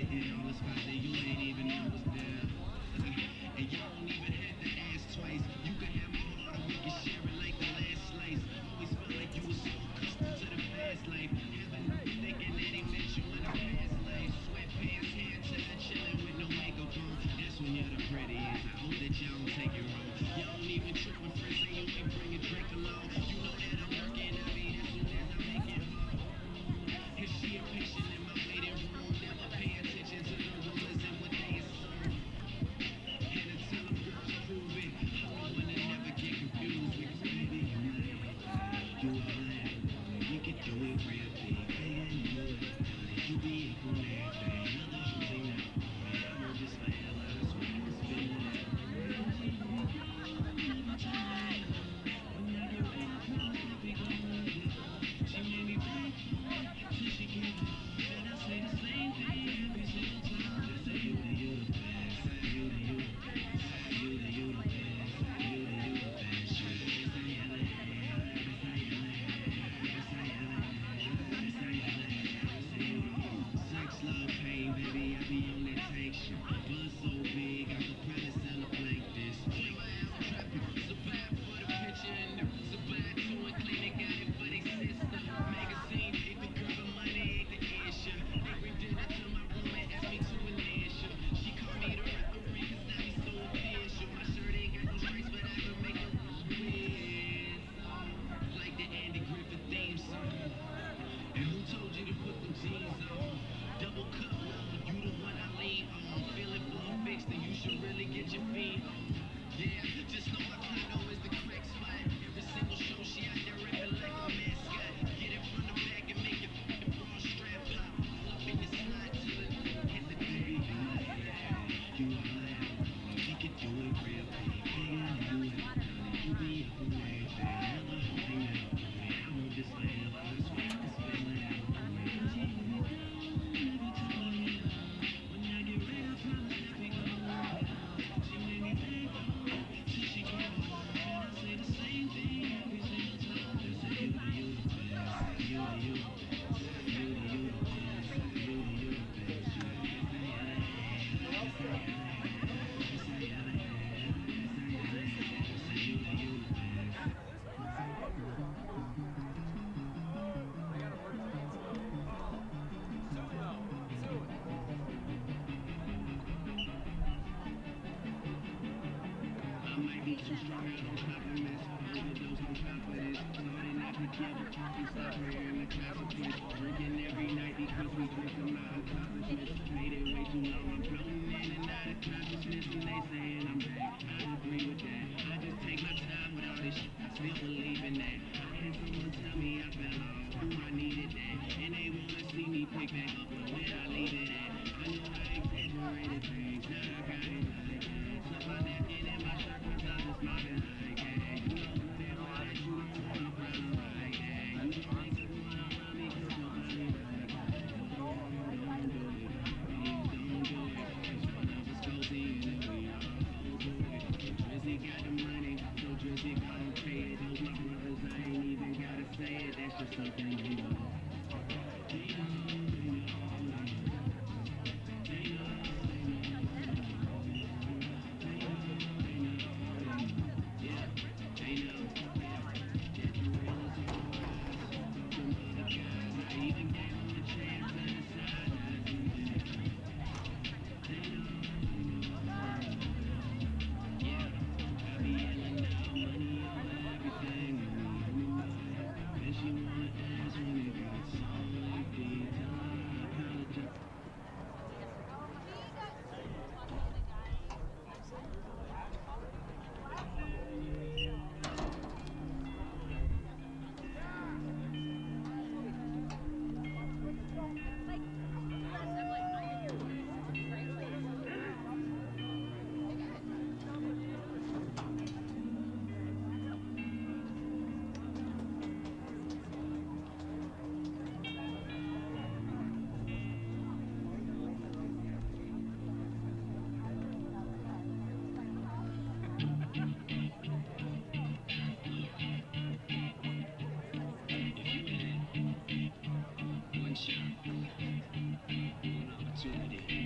Yeah, all the spots that you ain't even know was there. And you don't even have to ask twice. You can have my heart and we can share it like the last slice. Always felt like you were so accustomed to the fast life. Having thinking that he met you in a past life. Sweatpants, hair tied, chilling with no makeup on. That's when you're the prettiest. I hope that y'all don't take it wrong. You don't even trip when friends say you ain't bring a drink along. You know that I'm working, I mean, as soon as I make it home. Is she a patient in my waiting room? Never pay attention to the rumors and what they assume. And until them girls prove it, I'm the one that never get confused. Because baby, you all that. We could do it real big, bigger than you it. You be equal to everything. Other hoes ain't out. Man, I want this forever. I swear I can spend it out. She made me break, till she gave it. And I say the same thing every single time. Just say you the best, you the best, you the best, you the best. Sex, love, pain, baby, I be on that tank shit. Buzz so big, I could probably sell a blank this. Traffic, survive for the picture and the survive to a clinic, got it for they sister. Magazine, paper, girl, but money ain't the issue. They ripped it into my room and asked me to initial. She called me the referee, cause now he's so official. My shirt ain't got no stripes, but I can make a quiz. Like the Andy Griffith theme song. And who told you to put them jeans on? Double cup long, you the one I lean on. Feeling for a fix, then you should really get your feet on. Yeah, just know my condo is the crack spot. Every single show she out there rapping like a mascot. Get it from the back and make it the bra strap up. All up in your slot till it hit the baby. You all that. We could do it real big, bigger than you it. You be up on everything. Other hoes ain't out. I want this forever. I swear I can spell it out. When I get ready, I promise that we gon' she made me think, till she gave it. And I say the same thing every single time. Just say you the best, you the best, you the best, you the best. I might be too strong out on compliments, overdose on confidence. Started not together, talking stuff here in the class of kids. Drinking every night because we drink them out of accomplishments. Made it way too long, I'm floating in and out of consciousness. And they saying I'm back, I agree with that. I just take my time with all this shit, I still believe in that. I had someone tell me I fell off, ooh, I needed that. And they wanna see me pick back up, but where I leave it at? I know I exaggerated things, now I got it like that. Slip my napkin in my shirt cause I was mobbing like that. You know that you don't want a problem like that. You don't think you wanna run me cause nobody like that. Don't do it, please don't do it. Cause one of us cozy and then we all do it. Drizzy got the money, so Drizzy gon' pay it. Those my brothers, I ain't even gotta say it. That's just something you know. They know. Get the realest of the rise. Some other guys, I even gave them a chance on the sidelines. They know. Yeah, I be yelling out money over everything. And we know. And she wanna dance when it gets so empty. Tell her I apologize. One shot, one opportunity.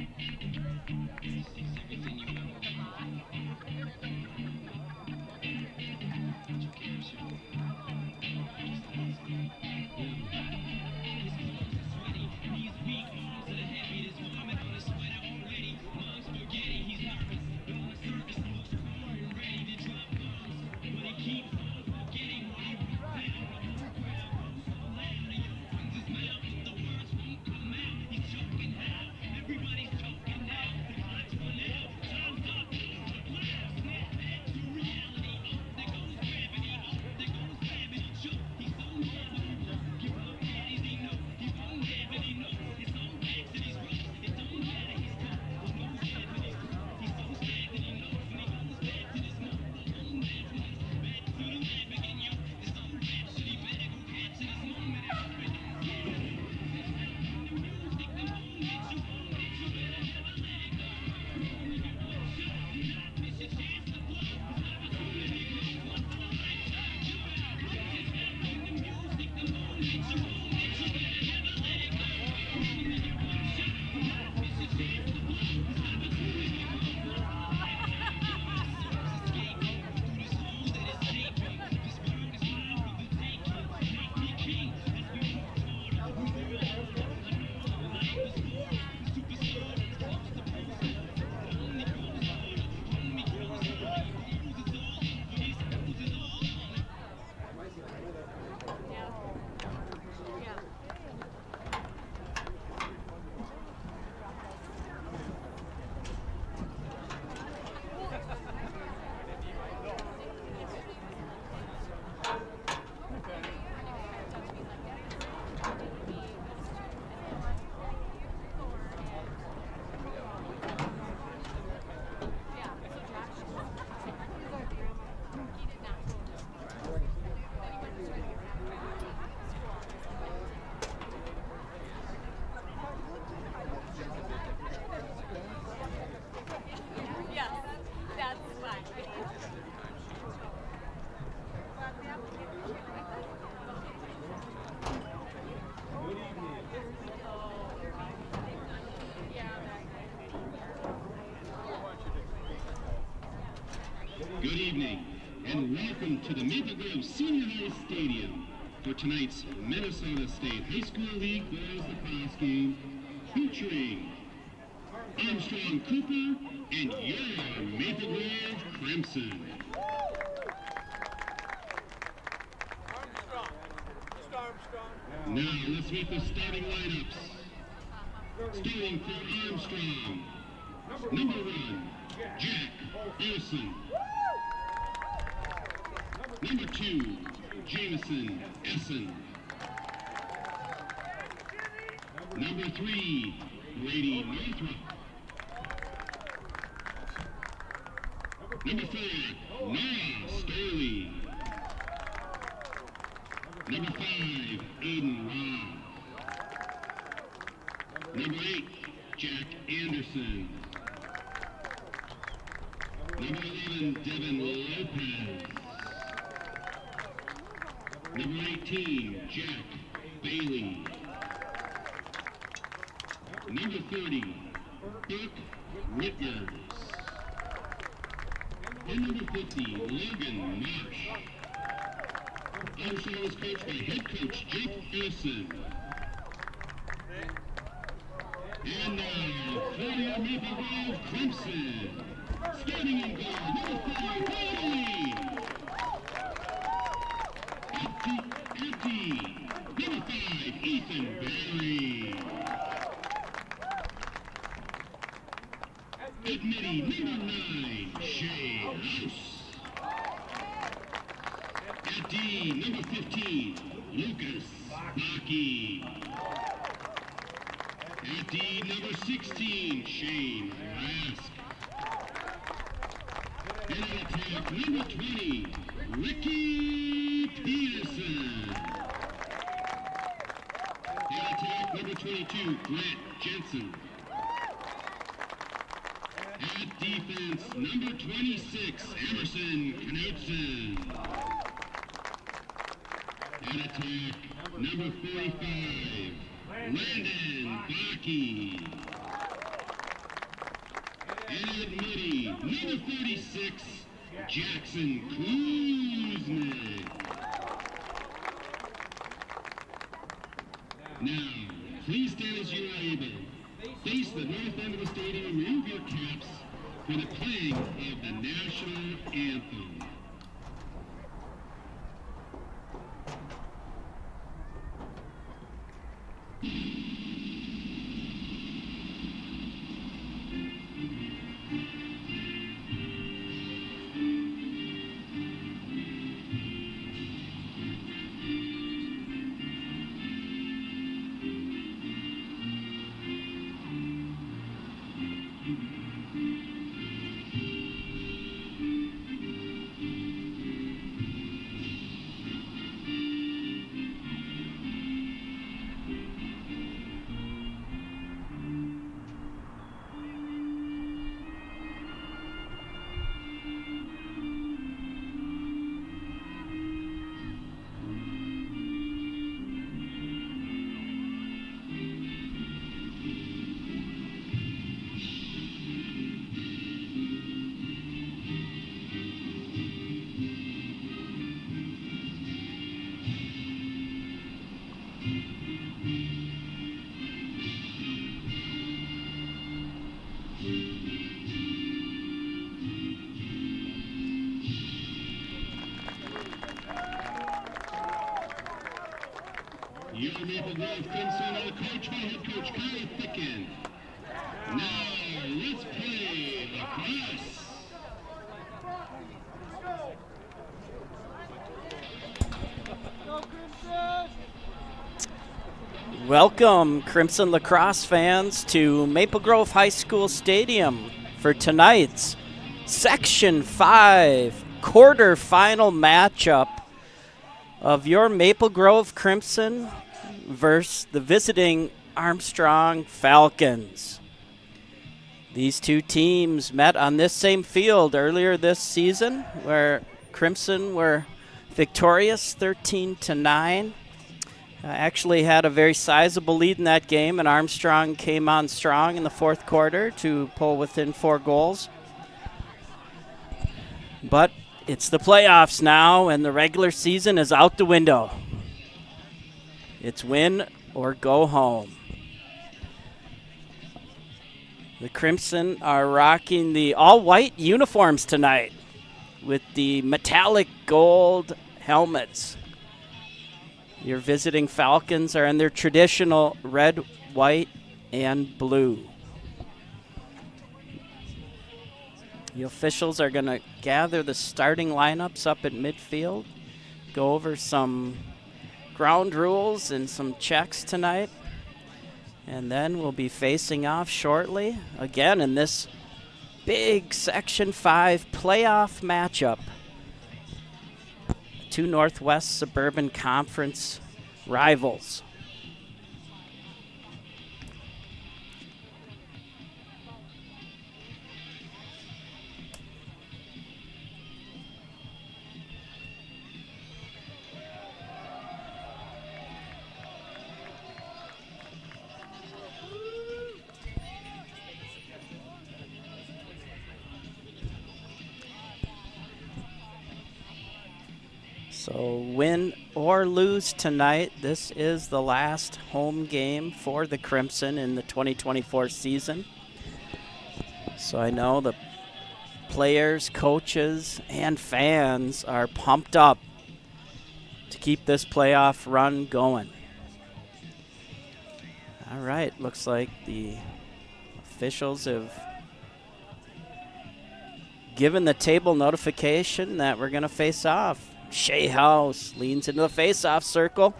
Good evening, and welcome to the Maple Grove Senior High Stadium for tonight's Minnesota State High School League Girls Lacrosse game featuring Armstrong Cooper and your Maple Grove Crimson. Now let's meet the starting lineups. Starting for Armstrong, number 1, Jack Olson. Number 2, Jameson Essen. Number 3, Brady Northrup. Number 4, Noah Storley. Number 5, Aiden Robb. Number 8, Jack Anderson. Number 11, Devin Lopez. Number 18, Jack Bailey. Number 30, Burke Whitmers. And number 50, Logan Marsh. Armstrong is coached by head coach Jeff Wilson. And now, for your Maple Grove Crimson, starting in goal, number 4, Bailey. Empty. Number 5, Ethan Berry. Admittee, number 9, Shay House. At D, number 15, Lucas Baki. At D, number 16, Shane Rask. And at attack, number 20, Ricky Peterson. And attack, number 22, Grant Jensen. At defense, number 26, Emerson Knudsen. At attack, number 45, Landon Baki. And Moody, number 46, Jackson Kuzman. Now, please stand as you are able. Face the north end of the stadium and remove your caps for the playing of the national anthem. Your Maple Grove Crimson are coached by head coach Kyle Ficken. Now, let's play lacrosse. Welcome, Crimson Lacrosse fans, to Maple Grove High School Stadium for tonight's Section 5 quarterfinal matchup of your Maple Grove Crimson versus the visiting Armstrong Falcons. These two teams met on this same field earlier this season, where Crimson were victorious 13-9. Actually had a very sizable lead in that game, and Armstrong came on strong in the fourth quarter to pull within 4 goals. But it's the playoffs now, and the regular season is out the window. It's win or go home. The Crimson are rocking the all-white uniforms tonight with the metallic gold helmets. Your visiting Falcons are in their traditional red, white, and blue. The officials are going to gather the starting lineups up at midfield, go over some ground rules and some checks tonight, and then we'll be facing off shortly again in this big Section 5 playoff matchup. 2 Northwest Suburban Conference rivals. So win or lose tonight, this is the last home game for the Crimson in the 2024 season. So I know the players, coaches, and fans are pumped up to keep this playoff run going. All right, looks like the officials have given the table notification that we're going to face off. Shea House leans into the face-off circle,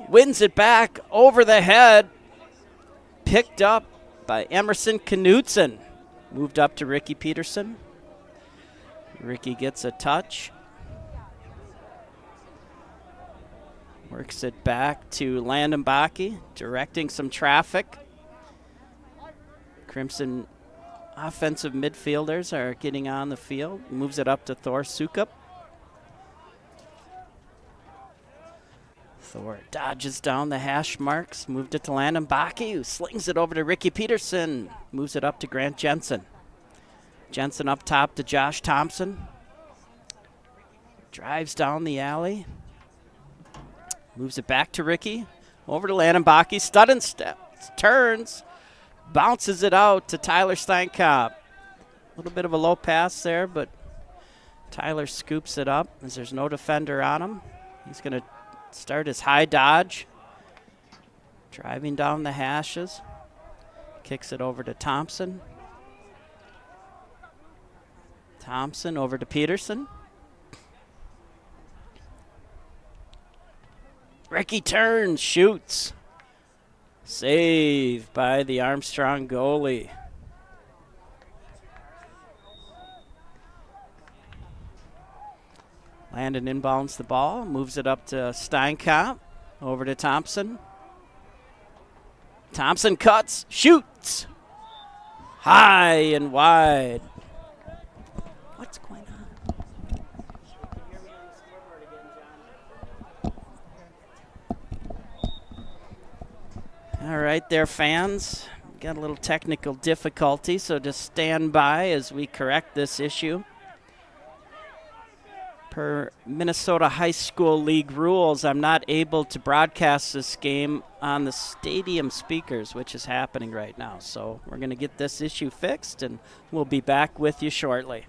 wins it back over the head, picked up by Emerson Knudsen. Moved up to Ricky Peterson. Ricky gets a touch. Works it back to Landon Bakke, directing some traffic. Crimson offensive midfielders are getting on the field. Moves it up to Thor Sukup. Thor dodges down the hash marks, moved it to Landon Bakke, who slings it over to Ricky Peterson, moves it up to Grant Jensen. Jensen up top to Josh Thompson. Drives down the alley. Moves it back to Ricky. Over to Landenbach. Stud and steps. Turns. Bounces it out to Tyler Steinkop. A little bit of a low pass there, but Tyler scoops it up as there's no defender on him. He's going to start his high dodge. Driving down the hashes. Kicks it over to Thompson. Thompson over to Peterson. Ricky turns, shoots. Save by the Armstrong goalie. Landon inbounds the ball, moves it up to Steinkop, over to Thompson. Thompson cuts, shoots. High and wide. What's going on? All right there, fans. Got a little technical difficulty, so just stand by as we correct this issue. Per Minnesota High School League rules, I'm not able to broadcast this game on the stadium speakers, which is happening right now. So we're going to get this issue fixed, and we'll be back with you shortly.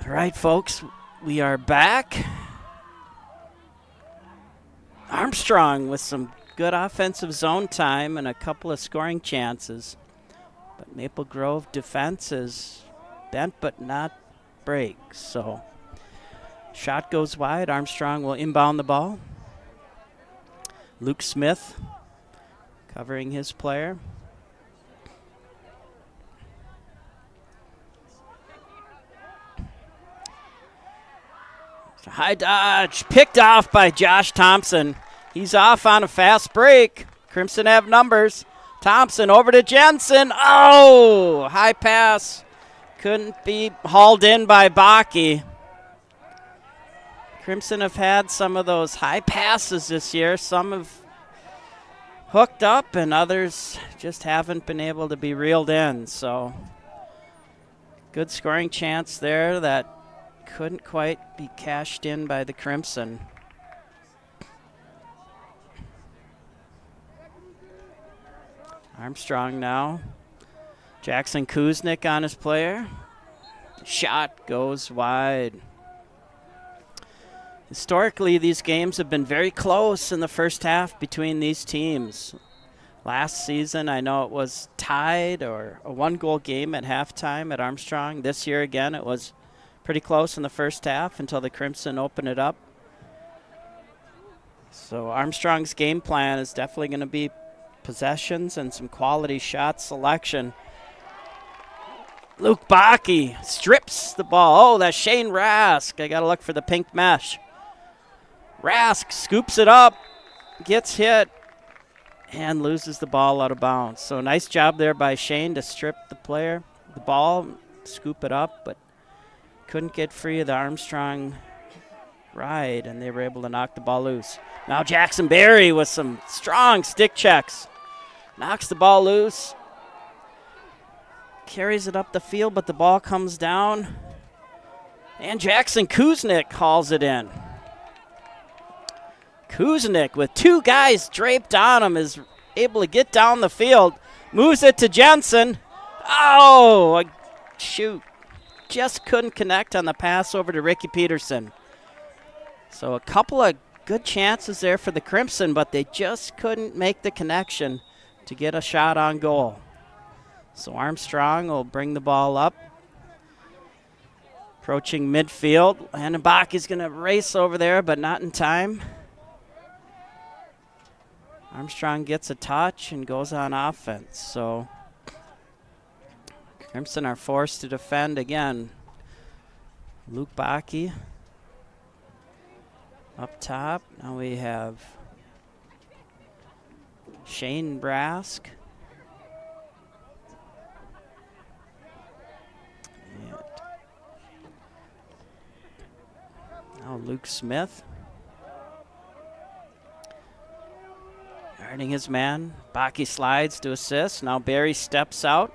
All right, folks, we are back. Armstrong with some good offensive zone time and a couple of scoring chances. But Maple Grove defense is bent but not break. So shot goes wide. Armstrong will inbound the ball. Luke Smith covering his player. High dodge, picked off by Josh Thompson. He's off on a fast break. Crimson have numbers. Thompson over to Jensen. Oh, high pass. Couldn't be hauled in by Bakke. Crimson have had some of those high passes this year. Some have hooked up and others just haven't been able to be reeled in. So good scoring chance there that couldn't quite be cashed in by the Crimson. Armstrong now. Jackson Kuznick on his player. Shot goes wide. Historically, these games have been very close in the first half between these teams. Last season, I know it was tied or a one-goal game at halftime at Armstrong. This year, again, it was pretty close in the first half until the Crimson opened it up. So Armstrong's game plan is definitely going to be possessions and some quality shot selection. Luke Bakke strips the ball. Oh, that's Shane Rask. I got to look for the pink mesh. Rask scoops it up, gets hit, and loses the ball out of bounds. So nice job there by Shane to strip the ball, scoop it up, but couldn't get free of the Armstrong ride, and they were able to knock the ball loose. Now Jackson Berry with some strong stick checks. Knocks the ball loose. Carries it up the field, but the ball comes down. And Jackson Kuznick hauls it in. Kuznick, with two guys draped on him, is able to get down the field. Moves it to Jensen. Oh, shoot. Just couldn't connect on the pass over to Ricky Peterson. So a couple of good chances there for the Crimson, but they just couldn't make the connection to get a shot on goal. So Armstrong will bring the ball up. Approaching midfield. Landenbach going to race over there, but not in time. Armstrong gets a touch and goes on offense. So Crimson are forced to defend again. Luke Bakke up top. Now we have Shane Brask. And now Luke Smith. Guarding his man. Bakke slides to assist. Now Barry steps out.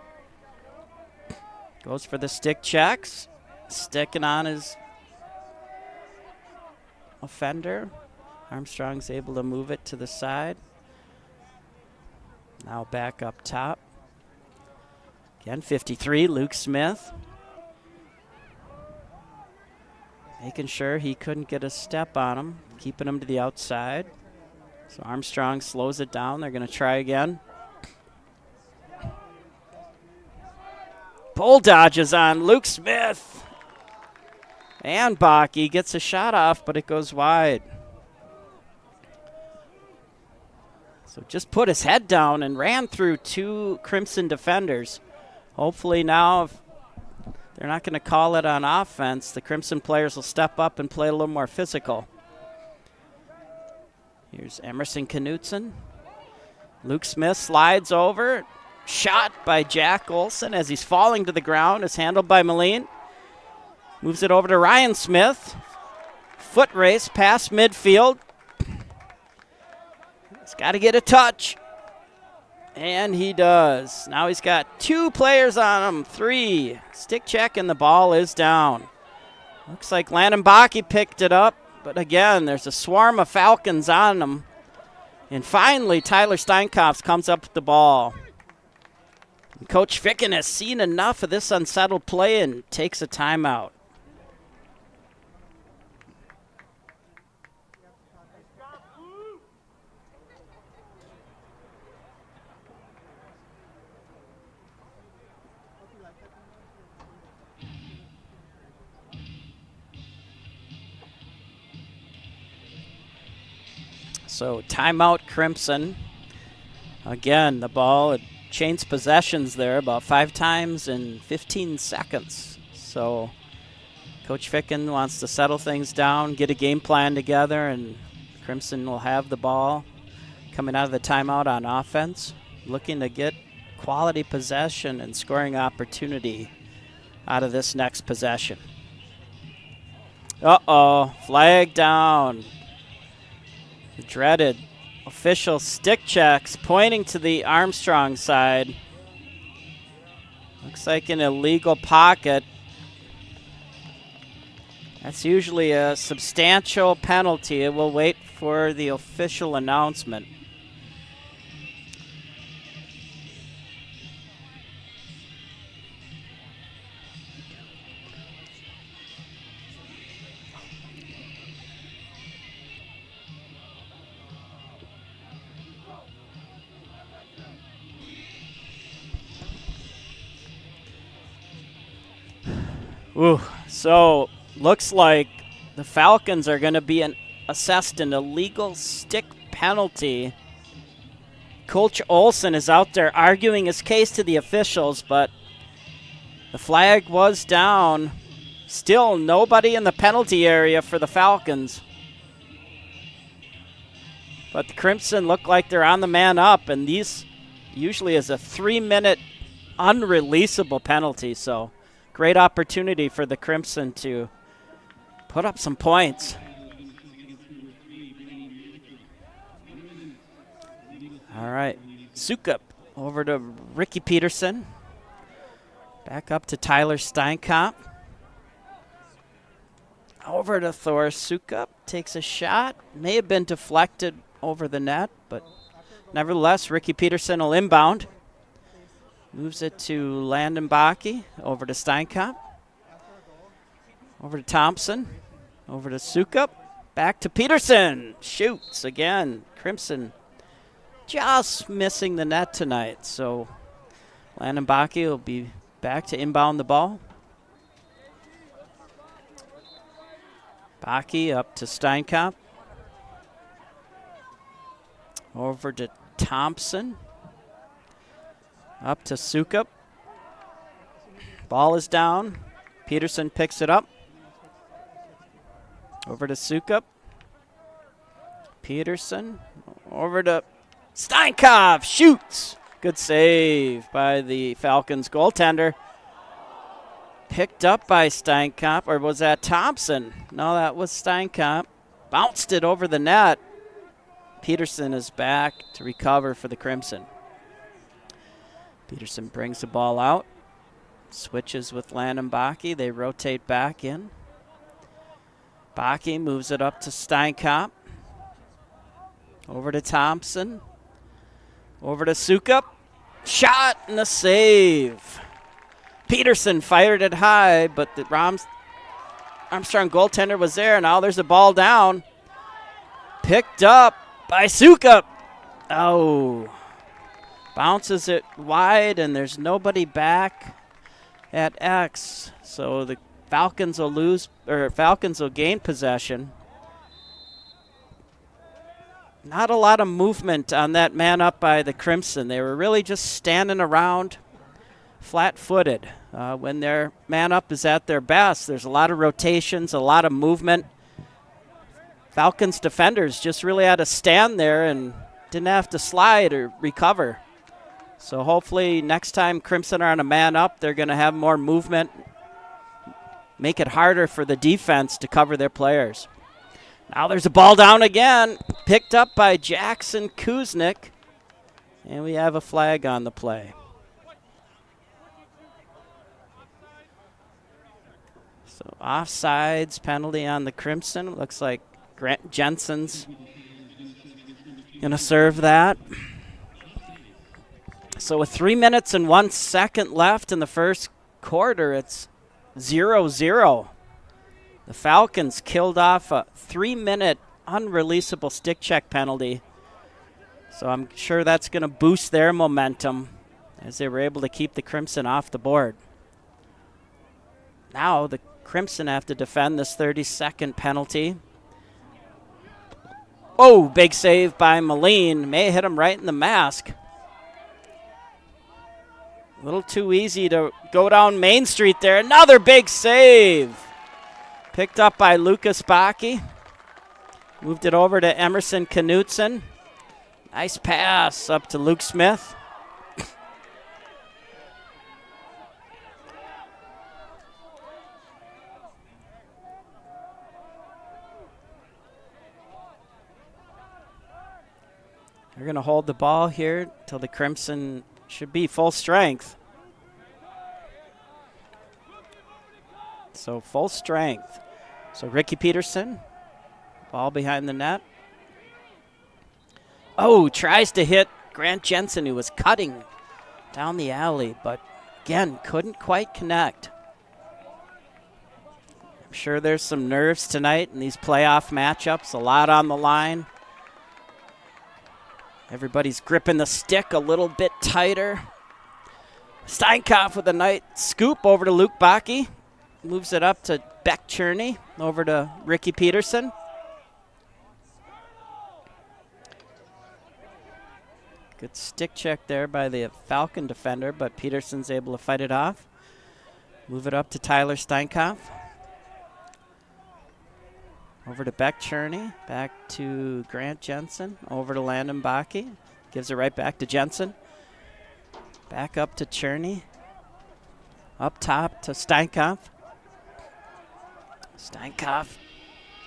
Goes for the stick checks. Sticking on his offender. Armstrong's able to move it to the side. Now back up top. Again, 53, Luke Smith. Making sure he couldn't get a step on him. Keeping him to the outside. So Armstrong slows it down. They're going to try again. Bull dodges on Luke Smith. And Bakke gets a shot off, but it goes wide. So just put his head down and ran through two Crimson defenders. Hopefully now, if they're not going to call it on offense, the Crimson players will step up and play a little more physical. Here's Emerson Knutson. Luke Smith slides over. Shot by Jack Olson as he's falling to the ground. Is handled by Moline. Moves it over to Ryan Smith. Foot race past midfield. He's got to get a touch. And he does. Now he's got two players on him. 3. Stick check and the ball is down. Looks like Landenbach picked it up. But again, there's a swarm of Falcons on him. And finally, Tyler Steinkopf comes up with the ball. And Coach Ficken has seen enough of this unsettled play and takes a timeout. So timeout Crimson. Again, the ball had changed possessions there about 5 times in 15 seconds. So Coach Ficken wants to settle things down, get a game plan together, and Crimson will have the ball coming out of the timeout on offense, looking to get quality possession and scoring opportunity out of this next possession. Uh-oh, flag down. The dreaded official stick checks pointing to the Armstrong side. Looks like an illegal pocket. That's usually a substantial penalty. We'll wait for the official announcement. Ooh, so looks like the Falcons are going to be assessed an illegal stick penalty. Coach Olson is out there arguing his case to the officials, but the flag was down. Still nobody in the penalty area for the Falcons. But the Crimson look like they're on the man up, and these usually is a 3-minute unreleasable penalty, so great opportunity for the Crimson to put up some points. All right, Sukup over to Ricky Peterson. Back up to Tyler Steinkopf. Over to Thor Sukup. Takes a shot. May have been deflected over the net, but nevertheless, Ricky Peterson will inbound. Moves it to Landenbach. Over to Steinkopf. Over to Thompson. Over to Sukup. Back to Peterson. Shoots again. Crimson just missing the net tonight. So Landenbach will be back to inbound the ball. Baki up to Steinkopf. Over to Thompson. Up to Sukup. Ball is down. Peterson picks it up. Over to Sukup. Peterson. Over to Steinkopf. Shoots. Good save by the Falcons goaltender. Picked up by Steinkopf, or was that Thompson? No, that was Steinkopf. Bounced it over the net. Peterson is back to recover for the Crimson. Peterson brings the ball out. Switches with Landon Baki. They rotate back in. Baki moves it up to Steinkopf. Over to Thompson. Over to Sukup. Shot and a save. Peterson fired it high, but the Armstrong goaltender was there. Now there's a ball down. Picked up by Sukup. Oh. Bounces it wide, and there's nobody back at X. So the Falcons will gain possession. Not a lot of movement on that man up by the Crimson. They were really just standing around flat-footed. When their man up is at their best, there's a lot of rotations, a lot of movement. Falcons defenders just really had to stand there and didn't have to slide or recover. So hopefully next time Crimson are on a man up, they're going to have more movement, make it harder for the defense to cover their players. Now there's a ball down again, picked up by Jackson Kuznick, and we have a flag on the play. So offsides, penalty on the Crimson. Looks like Grant Jensen's going to serve that. So with 3 minutes and 1 second left in the first quarter, it's 0-0. The Falcons killed off a 3-minute unreleasable stick check penalty. So I'm sure that's going to boost their momentum as they were able to keep the Crimson off the board. Now the Crimson have to defend this 30-second penalty. Oh, big save by Moline. May hit him right in the mask. A little too easy to go down Main Street there. Another big save. Picked up by Lucas Baki. Moved it over to Emerson Knutson. Nice pass up to Luke Smith. They're going to hold the ball here till the Crimson should be full strength. So full strength. So Ricky Peterson, ball behind the net. Oh, tries to hit Grant Jensen, who was cutting down the alley, but again, couldn't quite connect. I'm sure there's some nerves tonight in these playoff matchups, a lot on the line. Everybody's gripping the stick a little bit tighter. Steinkopf with a nice scoop over to Luke Baki. Moves it up to Beck Cherney, over to Ricky Peterson. Good stick check there by the Falcon defender, but Peterson's able to fight it off. Move it up to Tyler Steinkopf. Over to Beck Cherney, back to Grant Jensen, over to Landon Baki. Gives it right back to Jensen. Back up to Cherney. Up top to Steinkopf. Steinkopf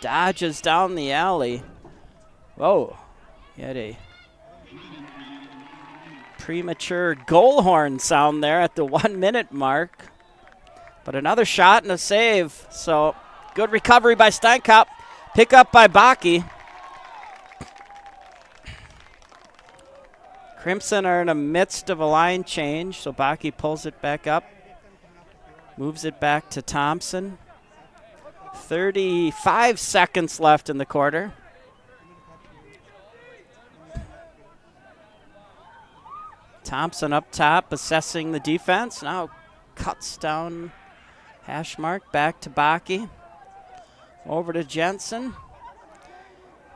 dodges down the alley. Whoa, he had a premature goal horn sound there at the 1 minute mark. But another shot and a save. So good recovery by Steinkopf. Pick up by Baki. Crimson are in the midst of a line change, so Baki pulls it back up. Moves it back to Thompson. 35 seconds left in the quarter. Thompson up top, assessing the defense. Now cuts down hash mark back to Baki. Over to Jensen.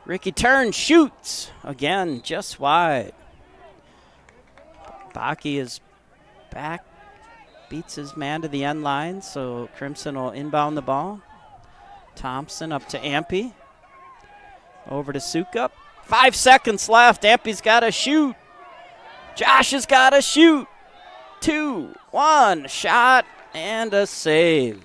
Ricky turns, shoots. Again, just wide. Baki is back. Beats his man to the end line, so Crimson will inbound the ball. Thompson up to Ampey. Over to Sukup. 5 seconds left. Ampey's got to shoot. Josh has got to shoot. 2, 1, shot, and a save.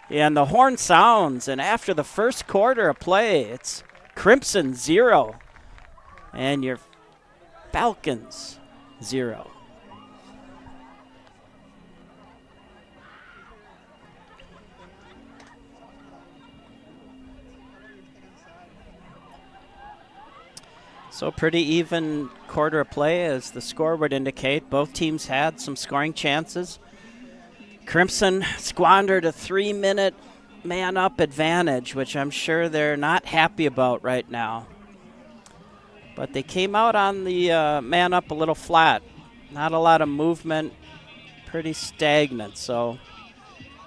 And the horn sounds, and after the first quarter of play, it's Crimson 0, and your Falcons 0. So pretty even quarter of play, as the score would indicate. Both teams had some scoring chances. Crimson squandered a 3-minute man-up advantage, which I'm sure they're not happy about right now. But they came out on the man-up a little flat. Not a lot of movement, pretty stagnant. So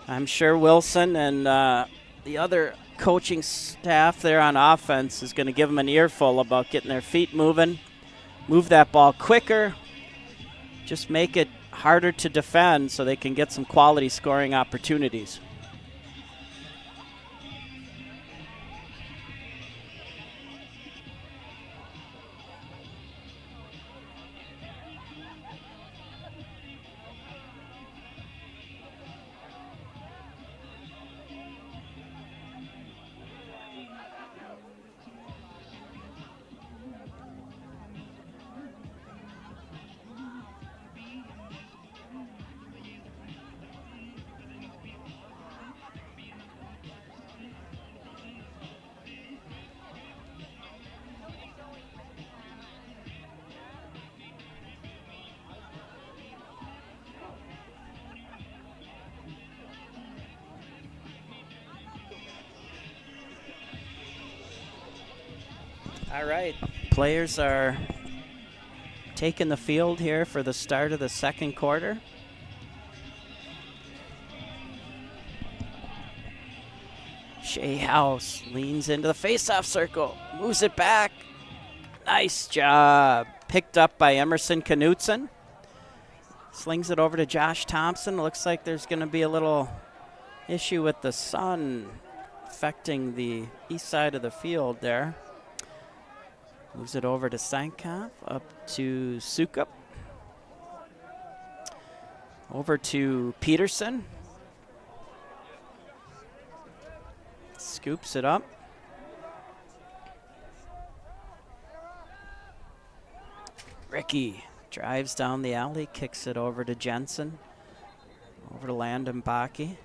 I'm sure Wilson and the other coaching staff there on offense is going to give them an earful about getting their feet moving, move that ball quicker, just make it harder to defend so they can get some quality scoring opportunities. All right, players are taking the field here for the start of the second quarter. Shea House leans into the faceoff circle, moves it back. Nice job. Picked up by Emerson Knutson. Slings it over to Josh Thompson. Looks like there's going to be a little issue with the sun affecting the east side of the field there. Moves it over to Steinkamp, up to Sukup. Over to Peterson. Scoops it up. Ricky drives down the alley, kicks it over to Jensen. Over to Landon Baki.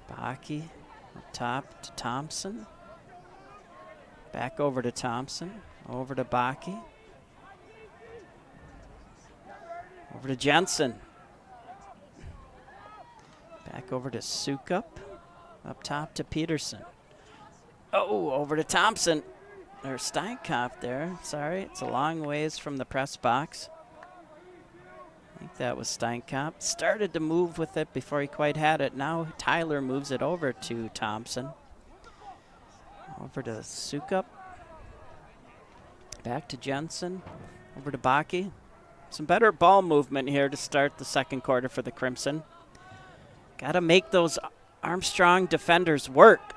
Baki up top to Thompson. Back over to Thompson. Over to Baki. Over to Jensen. Back over to Sukup. Up top to Peterson. Oh, over to Thompson. There's Steinkamp there. Sorry, it's a long ways from the press box. I think that was Steinkamp. Started to move with it before he quite had it. Now Tyler moves it over to Thompson. Over to Sukup. Back to Jensen. Over to Baki. Some better ball movement here to start the second quarter for the Crimson. Got to make those Armstrong defenders work.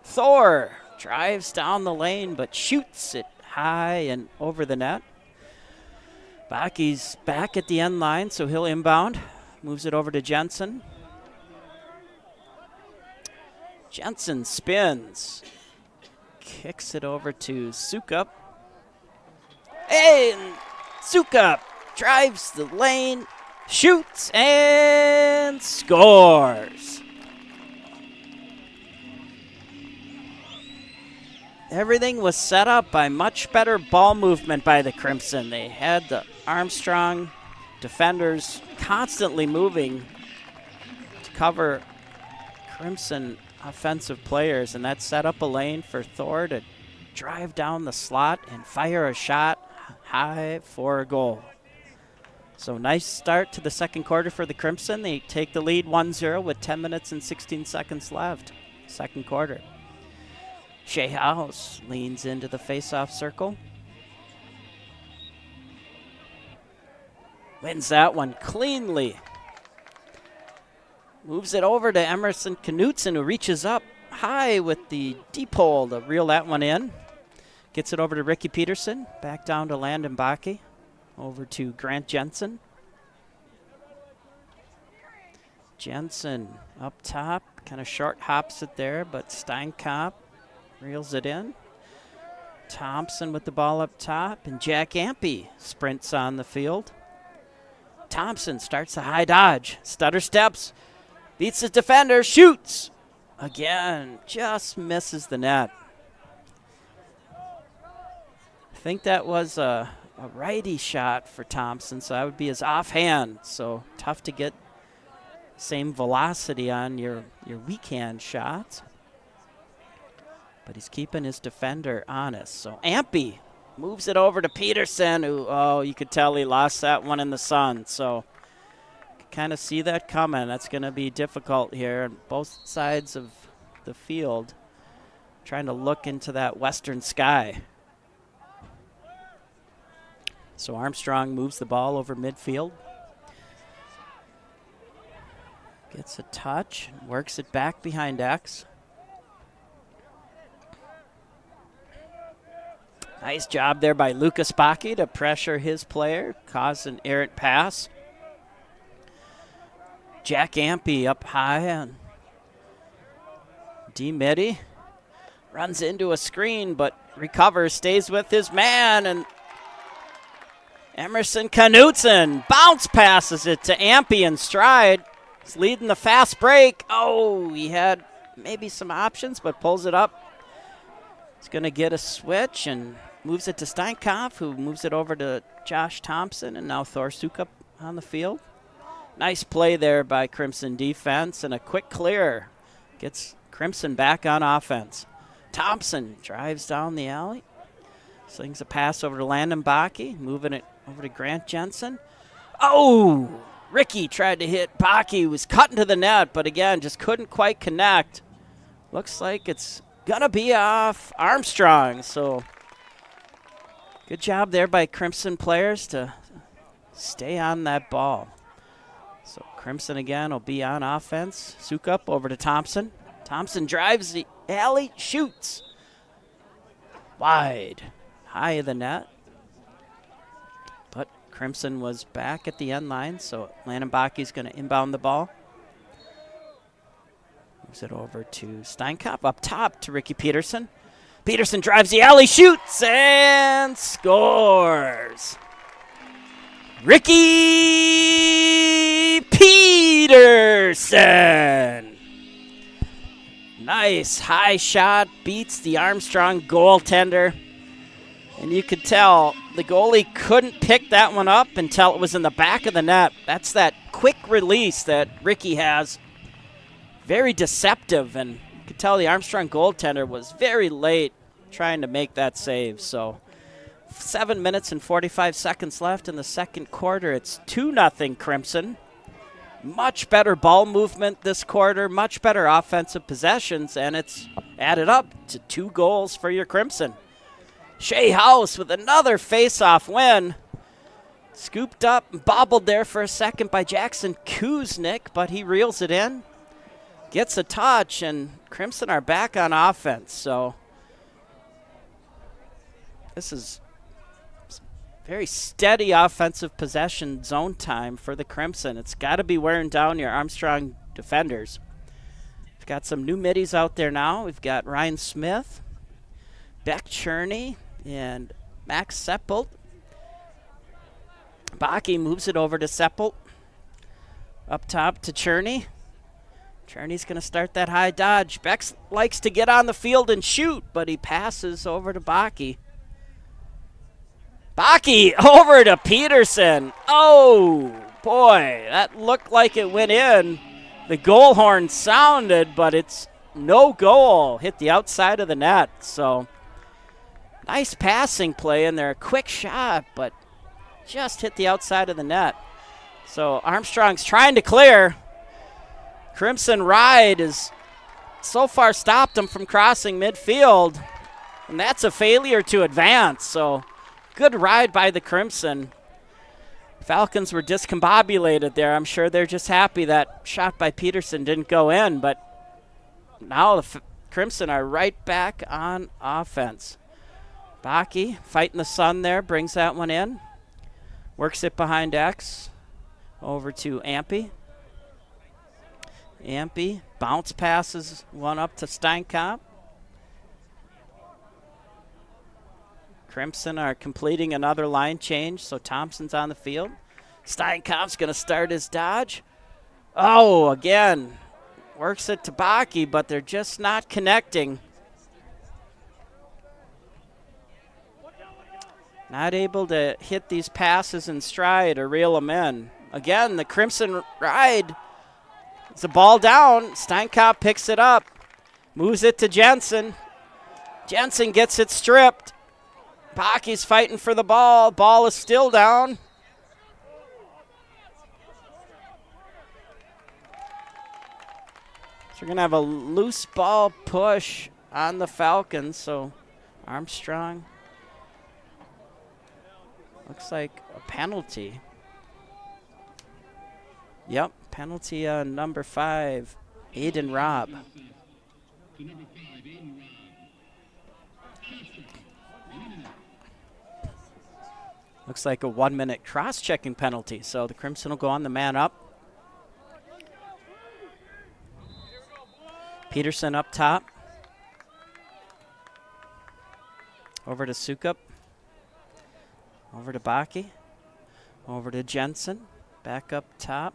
Thor drives down the lane but shoots it high and over the net. Baki's back at the end line, so he'll inbound. Moves it over to Jensen. Jensen spins. Kicks it over to Sukup. And Sukup drives the lane, shoots, and scores. Everything was set up by much better ball movement by the Crimson. They had the Armstrong defenders constantly moving to cover Crimson offensive players, and that set up a lane for Thor to drive down the slot and fire a shot high for a goal. So nice start to the second quarter for the Crimson. They take the lead 1-0 with 10 minutes and 16 seconds left. second quarter. Shea House leans into the face-off circle. Wins that one cleanly. Moves it over to Emerson Knutson, who reaches up high with the deep hole to reel that one in. Gets it over to Ricky Peterson. Back down to Landon Bakke. Over to Grant Jensen. Jensen up top. Kind of short hops it there, but Steinkopf reels it in. Thompson with the ball up top, and Jack Ampey sprints on the field. Thompson starts a high dodge. Stutter steps. Beats his defender. Shoots. Again, just misses the net. I think that was a righty shot for Thompson, so that would be his offhand. So tough to get same velocity on your weak hand shots. But he's keeping his defender honest. So Ampey moves it over to Peterson, who, you could tell he lost that one in the sun. So kind of see that coming. That's going to be difficult here on both sides of the field, trying to look into that western sky. So Armstrong moves the ball over midfield. Gets a touch, works it back behind X. Nice job there by Lucas Bakke to pressure his player, cause an errant pass. Jack Ampey up high on D-Mitty. Runs into a screen, but recovers, stays with his man, and Emerson Knutson bounce passes it to Ampey in stride. He's leading the fast break. Oh, he had maybe some options, but pulls it up. He's going to get a switch and moves it to Steinkopf, who moves it over to Josh Thompson, and now Thor Sukup on the field. Nice play there by Crimson defense, and a quick clear gets Crimson back on offense. Thompson drives down the alley, slings a pass over to Landon Bakke, moving it over to Grant Jensen. Oh, Ricky tried to hit Bakke, was cutting to the net, but again, just couldn't quite connect. Looks like it's gonna be off Armstrong, so good job there by Crimson players to stay on that ball. So Crimson again will be on offense. Sukup over to Thompson. Thompson drives the alley, shoots. Wide, high of the net. But Crimson was back at the end line, so Landon Bakke's going to inbound the ball. Moves it over to Steinkopf, up top to Ricky Peterson. Peterson drives the alley, shoots, and scores. Ricky Peterson. Nice high shot, beats the Armstrong goaltender. And you could tell the goalie couldn't pick that one up until it was in the back of the net. That's that quick release that Ricky has. Very deceptive, and you could tell the Armstrong goaltender was very late trying to make that save. So 7 minutes and 45 seconds left in the second quarter. It's 2-0 Crimson. Much better ball movement this quarter, much better offensive possessions, and it's added up to 2 goals for your Crimson. Shea House with another face-off win. Scooped up and bobbled there for a second by Jackson Kuznick, but he reels it in. Gets a touch, and Crimson are back on offense. So this is very steady offensive possession zone time for the Crimson. It's got to be wearing down your Armstrong defenders. We've got some new middies out there now. We've got Ryan Smith, Beck Cherney, and Max Seppelt. Bakke moves it over to Seppelt. Up top to Cherney. Cherney's going to start that high dodge. Beck likes to get on the field and shoot, but he passes over to Bakke. Bakke over to Peterson. Oh, boy, that looked like it went in. The goal horn sounded, but it's no goal. Hit the outside of the net. So nice passing play in there. A quick shot, but just hit the outside of the net. So Armstrong's trying to clear. Crimson Ride is so far stopped them from crossing midfield, and that's a failure to advance. So good ride by the Crimson. Falcons were discombobulated there. I'm sure they're just happy that shot by Peterson didn't go in, but now the Crimson are right back on offense. Baki fighting the sun there, brings that one in. Works it behind X. Over to Ampey. Ampey bounce passes one up to Steinkamp. Crimson are completing another line change, so Thompson's on the field. Steinkamp's going to start his dodge. Oh, again, works it to Baki, but they're just not connecting. Not able to hit these passes in stride or reel them in. Again, the Crimson ride. It's a ball down. Steinkamp picks it up, moves it to Jensen. Jensen gets it stripped. Baki's fighting for the ball. Ball is still down. So we're going to have a loose ball push on the Falcons. So Armstrong, looks like a penalty. Yep, penalty on number 5, Aiden Robb. Looks like a 1-minute cross-checking penalty, so the Crimson will go on the man up. Peterson up top. Over to Sukup. Over to Baki. Over to Jensen. Back up top.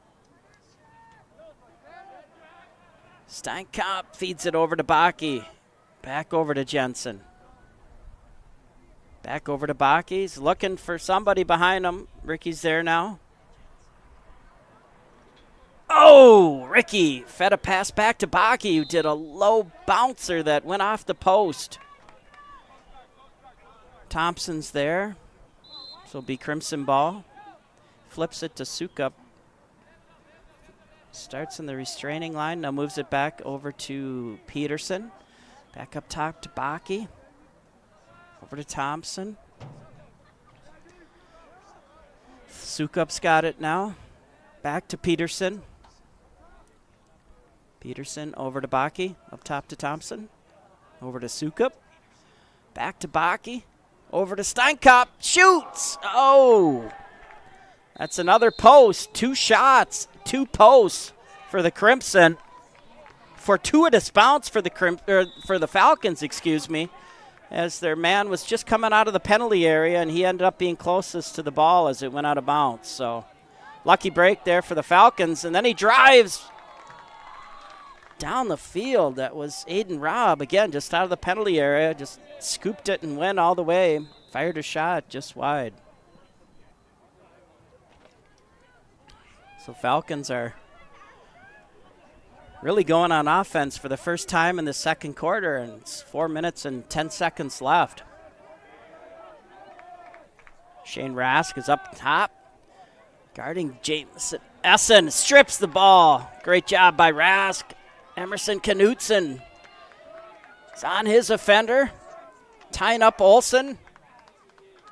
Steinkamp feeds it over to Baki. Back over to Jensen. Back over to Baki. He's looking for somebody behind him. Ricky's there now. Oh, Ricky fed a pass back to Baki, who did a low bouncer that went off the post. Thompson's there. So it'll be Crimson ball. Flips it to Sukup. Starts in the restraining line. Now moves it back over to Peterson. Back up top to Baki. Over to Thompson. Sukup's got it now. Back to Peterson. Peterson over to Baki. Up top to Thompson. Over to Sukup. Back to Baki. Over to Steinkamp. Shoots! Oh! That's another post. 2 shots. 2 posts for the Crimson. Fortuitous bounce for the Falcons, excuse me, as their man was just coming out of the penalty area, and he ended up being closest to the ball as it went out of bounds. So lucky break there for the Falcons, and then he drives down the field. That was Aiden Robb, again, just out of the penalty area, just scooped it and went all the way, fired a shot just wide. So Falcons are really going on offense for the first time in the second quarter, and it's 4 minutes and 10 seconds left. Shane Rask is up top, guarding Jameson. Essen strips the ball. Great job by Rask. Emerson Knutson is on his offender, tying up Olsen.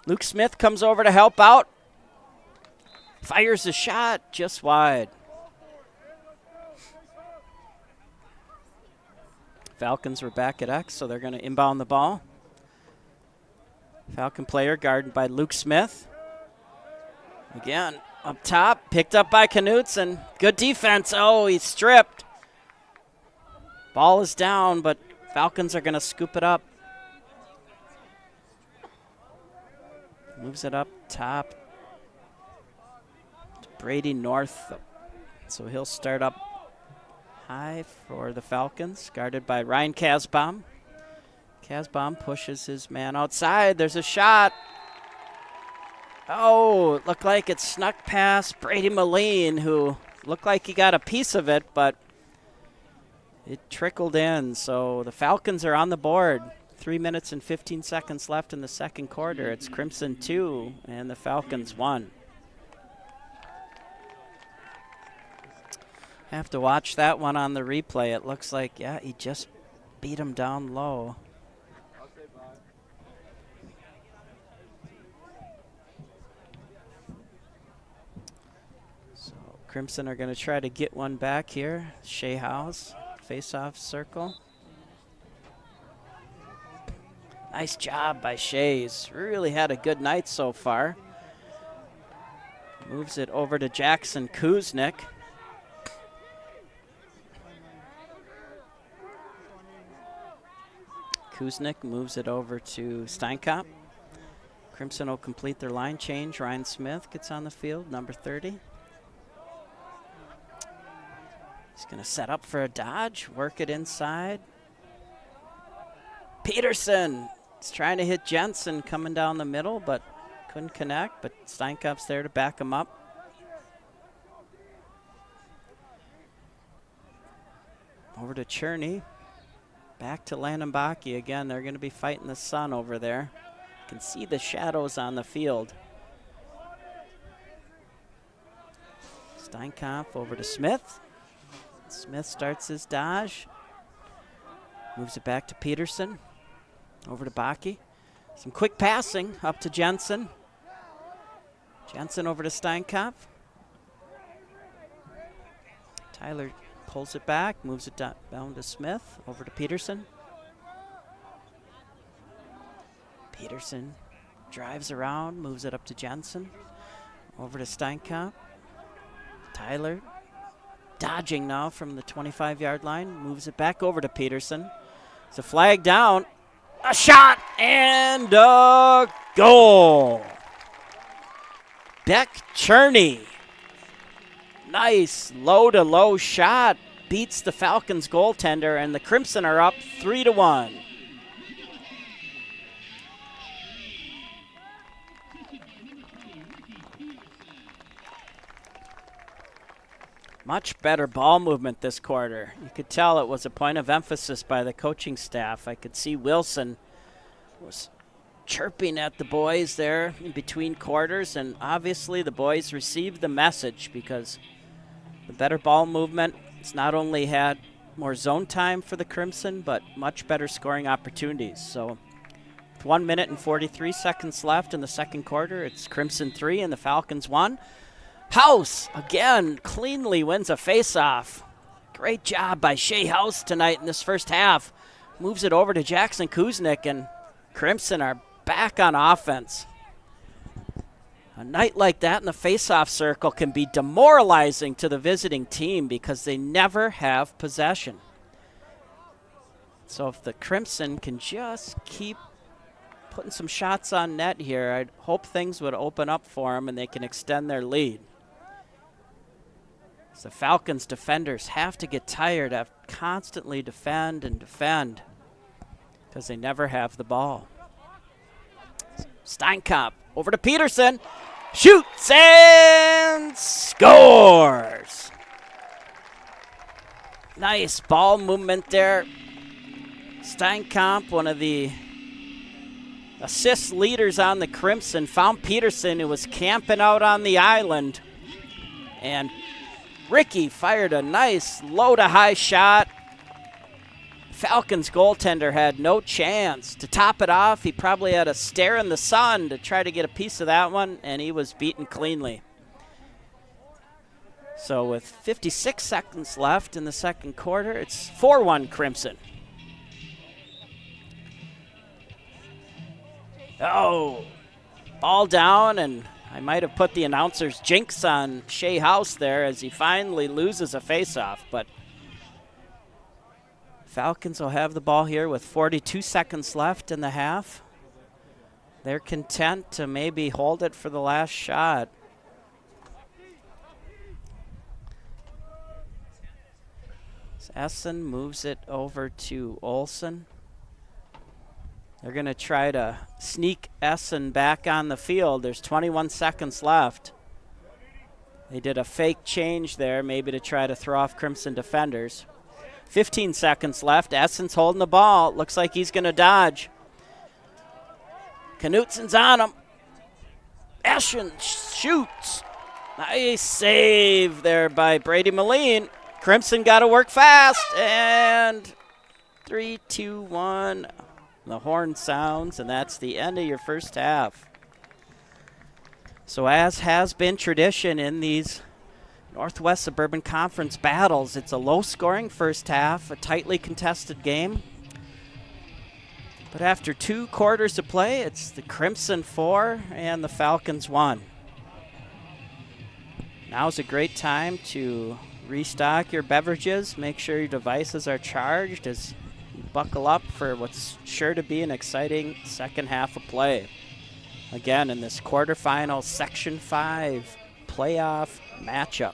Luke Smith comes over to help out. Fires a shot just wide. Falcons were back at X, so they're going to inbound the ball. Falcon player guarded by Luke Smith. Again, up top, picked up by Knutson. Good defense. Oh, he's stripped. Ball is down, but Falcons are going to scoop it up. Moves it up top to Brady North. So he'll start up high for the Falcons, guarded by Ryan Kasbaum. Kasbaum pushes his man outside. There's a shot. Oh, it looked like it snuck past Brady Moline, who looked like he got a piece of it, but it trickled in. So the Falcons are on the board. 3 minutes and 15 seconds left in the second quarter. It's Crimson 2 and the Falcons 1. Have to watch that one on the replay. It looks like, yeah, he just beat him down low. So Crimson are going to try to get one back here. Shea House, face-off circle. Nice job by Shea. He's really had a good night so far. Moves it over to Jackson Kuznick. Kuznick moves it over to Steinkop. Crimson will complete their line change. Ryan Smith gets on the field, number 30. He's going to set up for a dodge, work it inside. Peterson is trying to hit Jensen coming down the middle, but couldn't connect, but Steinkop's there to back him up. Over to Cherney. Back to Landenbaki again. They're going to be fighting the sun over there. You can see the shadows on the field. Steinkopf over to Smith. Smith starts his dodge. Moves it back to Peterson. Over to Baki. Some quick passing up to Jensen. Jensen over to Steinkopf. Tyler pulls it back, moves it down to Smith, over to Peterson. Peterson drives around, moves it up to Jensen, over to Steinkopf. Tyler dodging now from the 25-yard line, moves it back over to Peterson. It's a flag down, a shot, and a goal. Beck Cherney. Nice low-to-low shot, beats the Falcons goaltender, and the Crimson are up 3-1. Much better ball movement this quarter. You could tell it was a point of emphasis by the coaching staff. I could see Wilson was chirping at the boys there in between quarters, and obviously the boys received the message because the better ball movement. It's not only had more zone time for the Crimson, but much better scoring opportunities. So with 1 minute and 43 seconds left in the second quarter, it's Crimson 3 and the Falcons 1. House, again, cleanly wins a faceoff. Great job by Shea House tonight in this first half. Moves it over to Jackson Kuznick, and Crimson are back on offense. A night like that in the faceoff circle can be demoralizing to the visiting team because they never have possession. So if the Crimson can just keep putting some shots on net here, I'd hope things would open up for them and they can extend their lead. So the Falcons defenders have to get tired of constantly defend and defend because they never have the ball. Steinkopf over to Peterson. Shoots and scores. Nice ball movement there. Steinkopf, one of the assist leaders on the Crimson, found Peterson, who was camping out on the island. And Ricky fired a nice low-to-high shot. Falcons goaltender had no chance. To top it off, he probably had to stare in the sun to try to get a piece of that one, and he was beaten cleanly. So with 56 seconds left in the second quarter, it's 4-1 Crimson. Oh, ball down, and I might have put the announcer's jinx on Shea House there as he finally loses a faceoff, but Falcons will have the ball here with 42 seconds left in the half. They're content to maybe hold it for the last shot. Essen moves it over to Olsen. They're going to try to sneak Essen back on the field. There's 21 seconds left. They did a fake change there, maybe to try to throw off Crimson defenders. 15 seconds left. Essen's holding the ball. Looks like he's going to dodge. Knutsen's on him. Essen shoots. Nice save there by Brady Moline. Crimson got to work fast, and 3, 2, 1. The horn sounds, and that's the end of your first half. So as has been tradition in these Northwest Suburban Conference battles, it's a low-scoring first half, a tightly contested game. But after 2 quarters of play, it's the Crimson 4 and the Falcons 1. Now's a great time to restock your beverages. Make sure your devices are charged as you buckle up for what's sure to be an exciting second half of play. Again, in this quarterfinal Section 5 playoff matchup.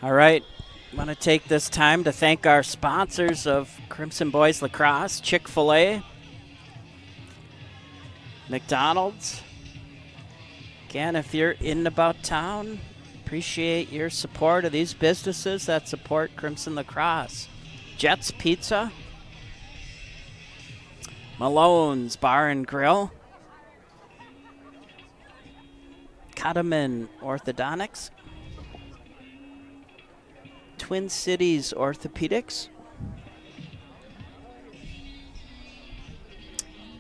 All right, I want to take this time to thank our sponsors of Crimson Boys Lacrosse, Chick-fil-A, McDonald's. Again, if you're in and about town, appreciate your support of these businesses that support Crimson Lacrosse. Jets Pizza, Malone's Bar and Grill, Cutaman Orthodontics, Twin Cities Orthopedics,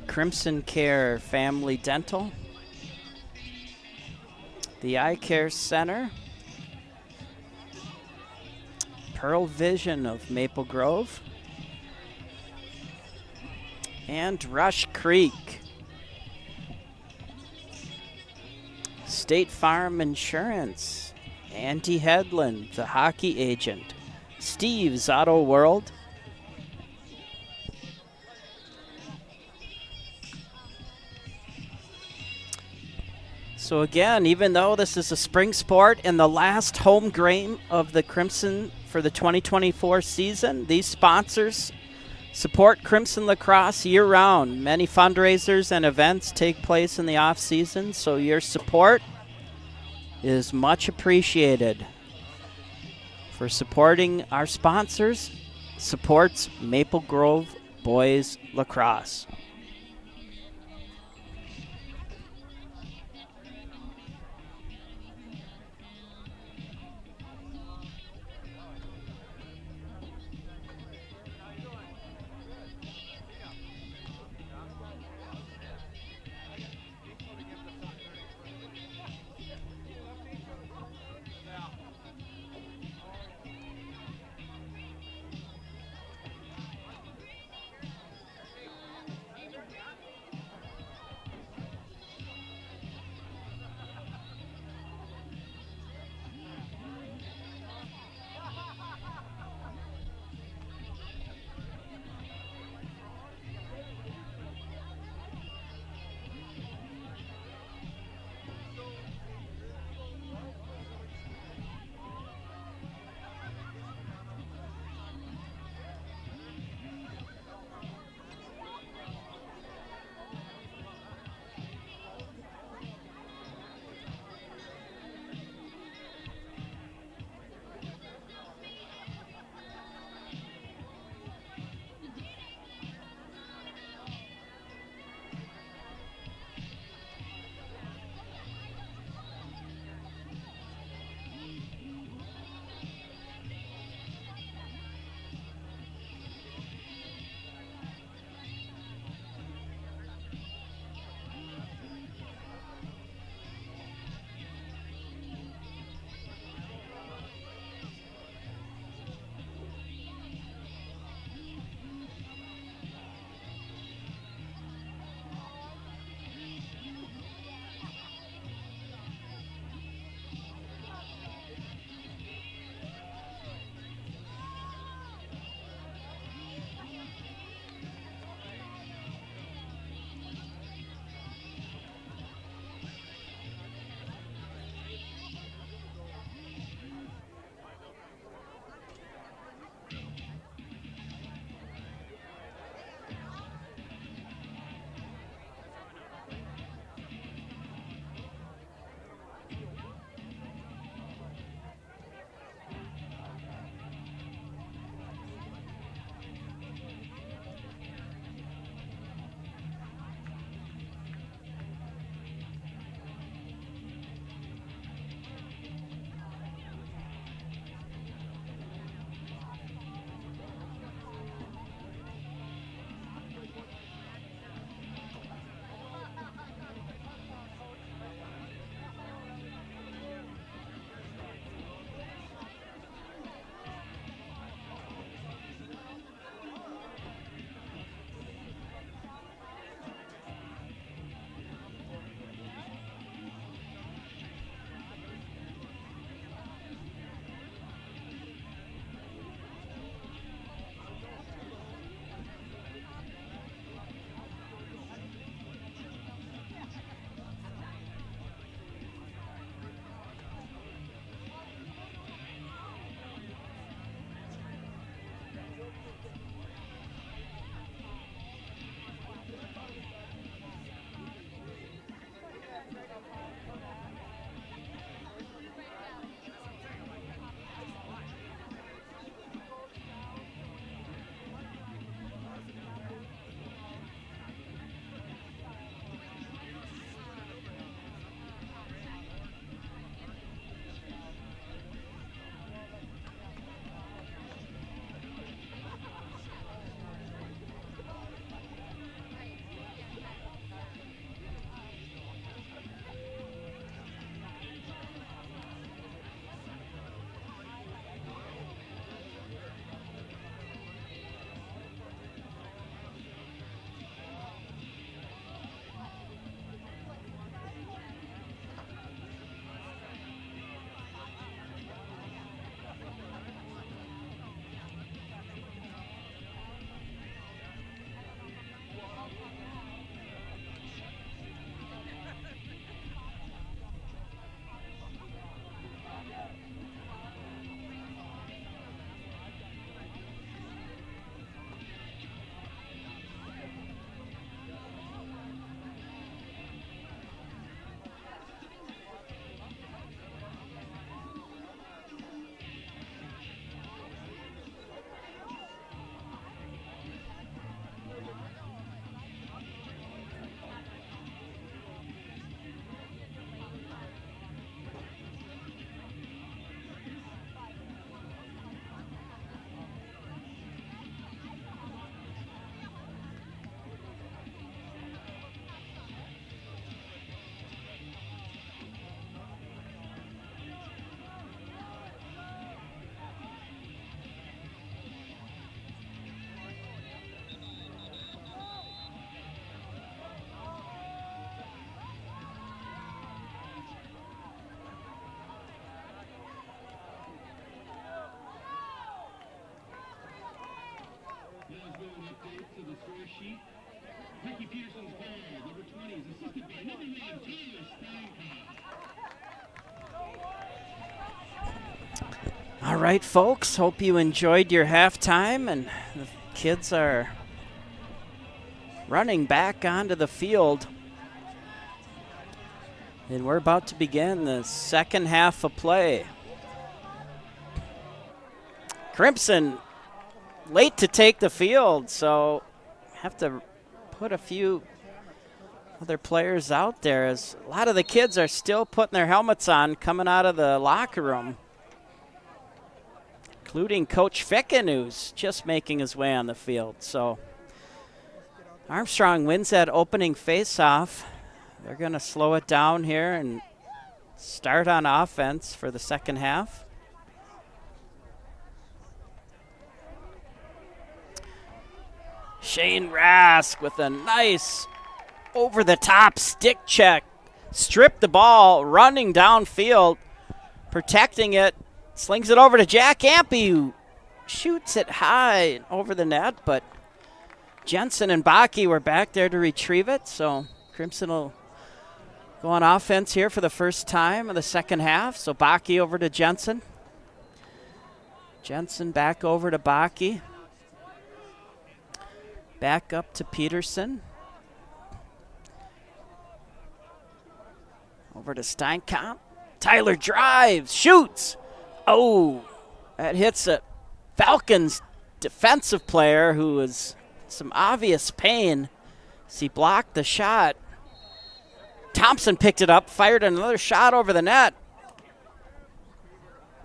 Crimson Care Family Dental, the Eye Care Center, Pearl Vision of Maple Grove, and Rush Creek. State Farm Insurance, Andy Hedlund, the hockey agent, Steve's Auto World, so again, even though this is a spring sport and the last home game of the Crimson for the 2024 season, these sponsors support Crimson Lacrosse year-round. Many fundraisers and events take place in the off-season, so your support is much appreciated. For supporting our sponsors, supports Maple Grove Boys Lacrosse. All right, folks, hope you enjoyed your halftime, and the kids are running back onto the field. And we're about to begin the second half of play. Crimson late to take the field, so have to put a few other players out there, as a lot of the kids are still putting their helmets on coming out of the locker room, including Coach Ficken, who's just making his way on the field. So Armstrong wins that opening face-off. They're going to slow it down here and start on offense for the second half. Shane Rask with a nice over-the-top stick check. Stripped the ball, running downfield, protecting it. Slings it over to Jack Ampey, who shoots it high over the net, but Jensen and Baki were back there to retrieve it, so Crimson will go on offense here for the first time in the second half. So Baki over to Jensen. Jensen back over to Baki. Back up to Peterson. Over to Steinkamp. Tyler drives, shoots. Oh, that hits a Falcons defensive player who is some obvious pain as he blocked the shot. Thompson picked it up, fired another shot over the net.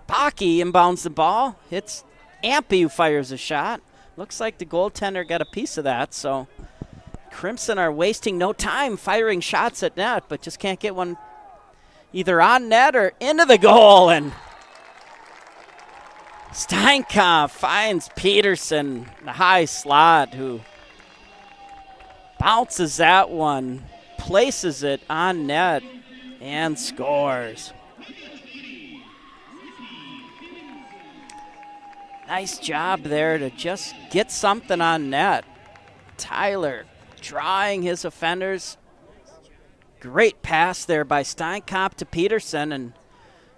Baki inbounds the ball, hits Ampey, who fires a shot. Looks like the goaltender got a piece of that, so Crimson are wasting no time firing shots at net, but just can't get one either on net or into the goal. And Steinkamp finds Peterson in the high slot, who bounces that one, places it on net, and scores. Nice job there to just get something on net. Tyler drawing his offenders. Great pass there by Steinkamp to Peterson, and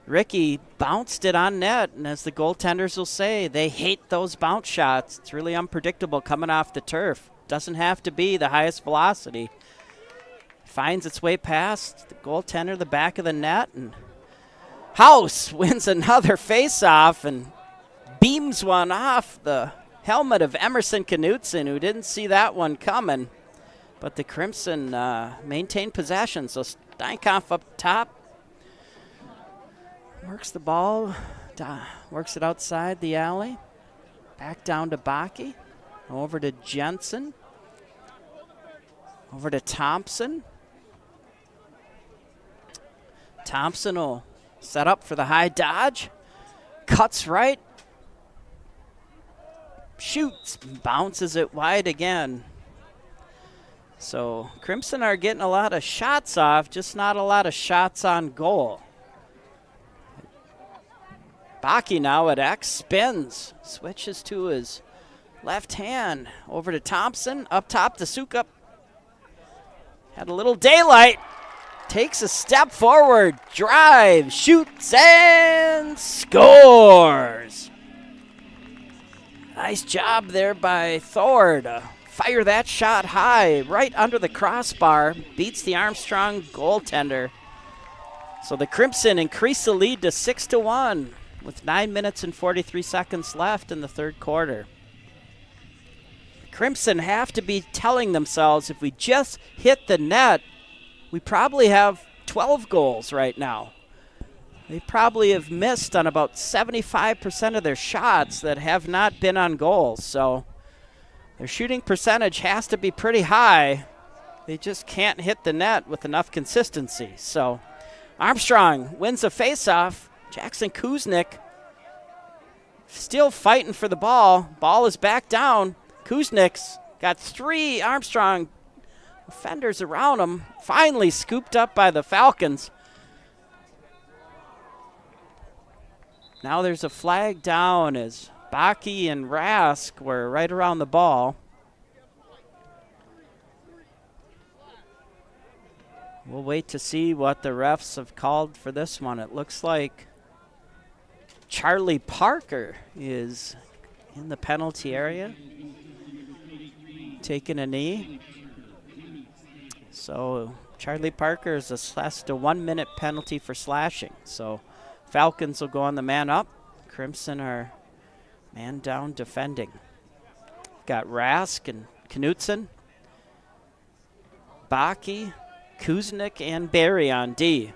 Ricky bounced it on net. And as the goaltenders will say, they hate those bounce shots. It's really unpredictable coming off the turf. Doesn't have to be the highest velocity. Finds its way past the goaltender, the back of the net, and House wins another face-off and beams one off the helmet of Emerson Knutson, who didn't see that one coming. But the Crimson maintain possession, so Steinkamp up top. Works the ball, works it outside the alley. Back down to Baki. Over to Jensen. Over to Thompson. Thompson will set up for the high dodge. Cuts right. Shoots. Bounces it wide again. So Crimson are getting a lot of shots off, just not a lot of shots on goal. Baki now at X, spins, switches to his left hand. Over to Thompson, up top to Sukup. Had a little daylight, takes a step forward, drives, shoots, and scores. Nice job there by Thor to fire that shot high, right under the crossbar, beats the Armstrong goaltender. So the Crimson increase the lead to 6-1 with 9 minutes and 43 seconds left in the third quarter. Crimson have to be telling themselves, if we just hit the net, we probably have 12 goals right now. They probably have missed on about 75% of their shots that have not been on goals. So their shooting percentage has to be pretty high. They just can't hit the net with enough consistency. So Armstrong wins a faceoff. Jackson Kuznick still fighting for the ball. Ball is back down. Kuznick's got 3 Armstrong defenders around him. Finally scooped up by the Falcons. Now there's a flag down as Baki and Rask were right around the ball. We'll wait to see what the refs have called for this one. It looks like Charlie Parker is in the penalty area, taking a knee. So Charlie Parker is assessed a 1-minute penalty for slashing. So Falcons will go on the man up. Crimson are man down defending. Got Rask and Knutson, Baki, Kuznick, and Barry on D.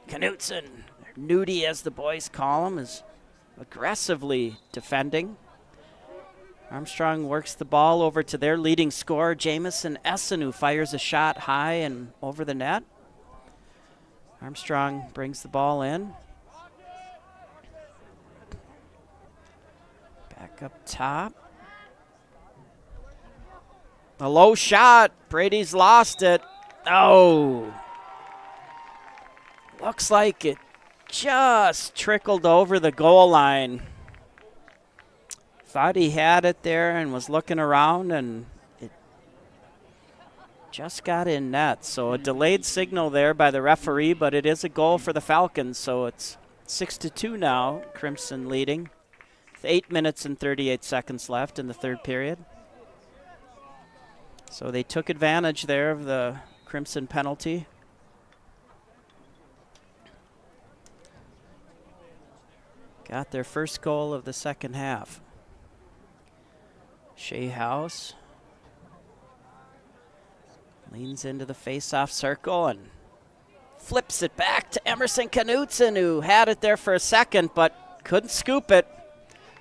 Knutson, or Nudie as the boys call him, is aggressively defending. Armstrong works the ball over to their leading scorer, Jamison Essen, who fires a shot high and over the net. Armstrong brings the ball in. Back up top. A low shot. Brady's lost it. Oh. Looks like it just trickled over the goal line. Thought he had it there and was looking around, and it just got in net. So a delayed signal there by the referee, but it is a goal for the Falcons. So it's 6-2 now, Crimson leading. With 8 minutes and 38 seconds left in the third period. So they took advantage there of the Crimson penalty. Got their first goal of the second half. Shea House leans into the face-off circle and flips it back to Emerson Knutson, who had it there for a second but couldn't scoop it.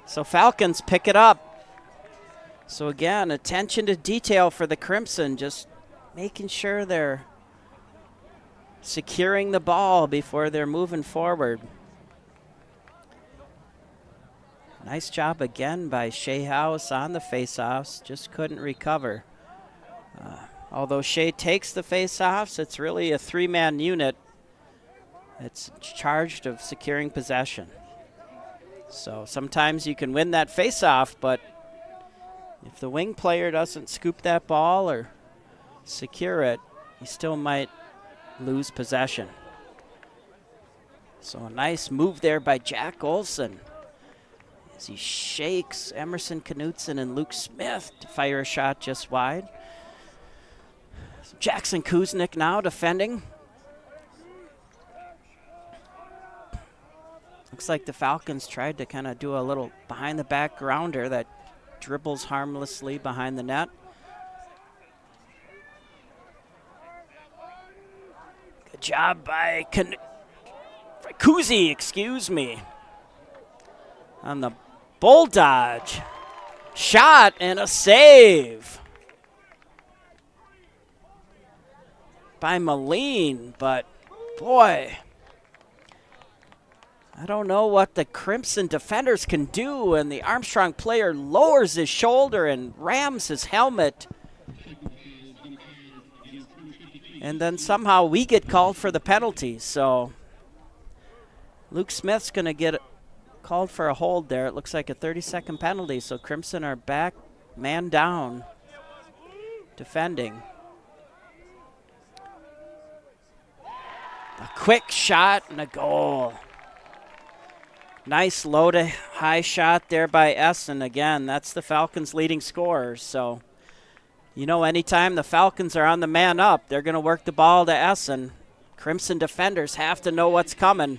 So Falcons pick it up. So again, attention to detail for the Crimson, just making sure they're securing the ball before they're moving forward. Nice job again by Shea House on the faceoffs, just couldn't recover. Although Shea takes the faceoffs, it's really a three-man unit that's charged of securing possession. So sometimes you can win that faceoff, but if the wing player doesn't scoop that ball or secure it, he still might lose possession. So a nice move there by Jack Olson as he shakes Emerson Knutson and Luke Smith to fire a shot just wide. So Jackson Kuznick now defending. Looks like the Falcons tried to kind of do a little behind-the-back grounder that dribbles harmlessly behind the net. Good job by Kuzi, excuse me, on the bull dodge. Shot and a save by Moline, but boy, I don't know what the Crimson defenders can do, and the Armstrong player lowers his shoulder and rams his helmet. And then somehow we get called for the penalty, so Luke Smith's going to get called for a hold there. It looks like a 30-second penalty, so Crimson are back, man down, defending. A quick shot and a goal. Nice low to high shot there by Essen. Again, that's the Falcons' leading scorer. So, you know, anytime the Falcons are on the man up, they're going to work the ball to Essen. Crimson defenders have to know what's coming.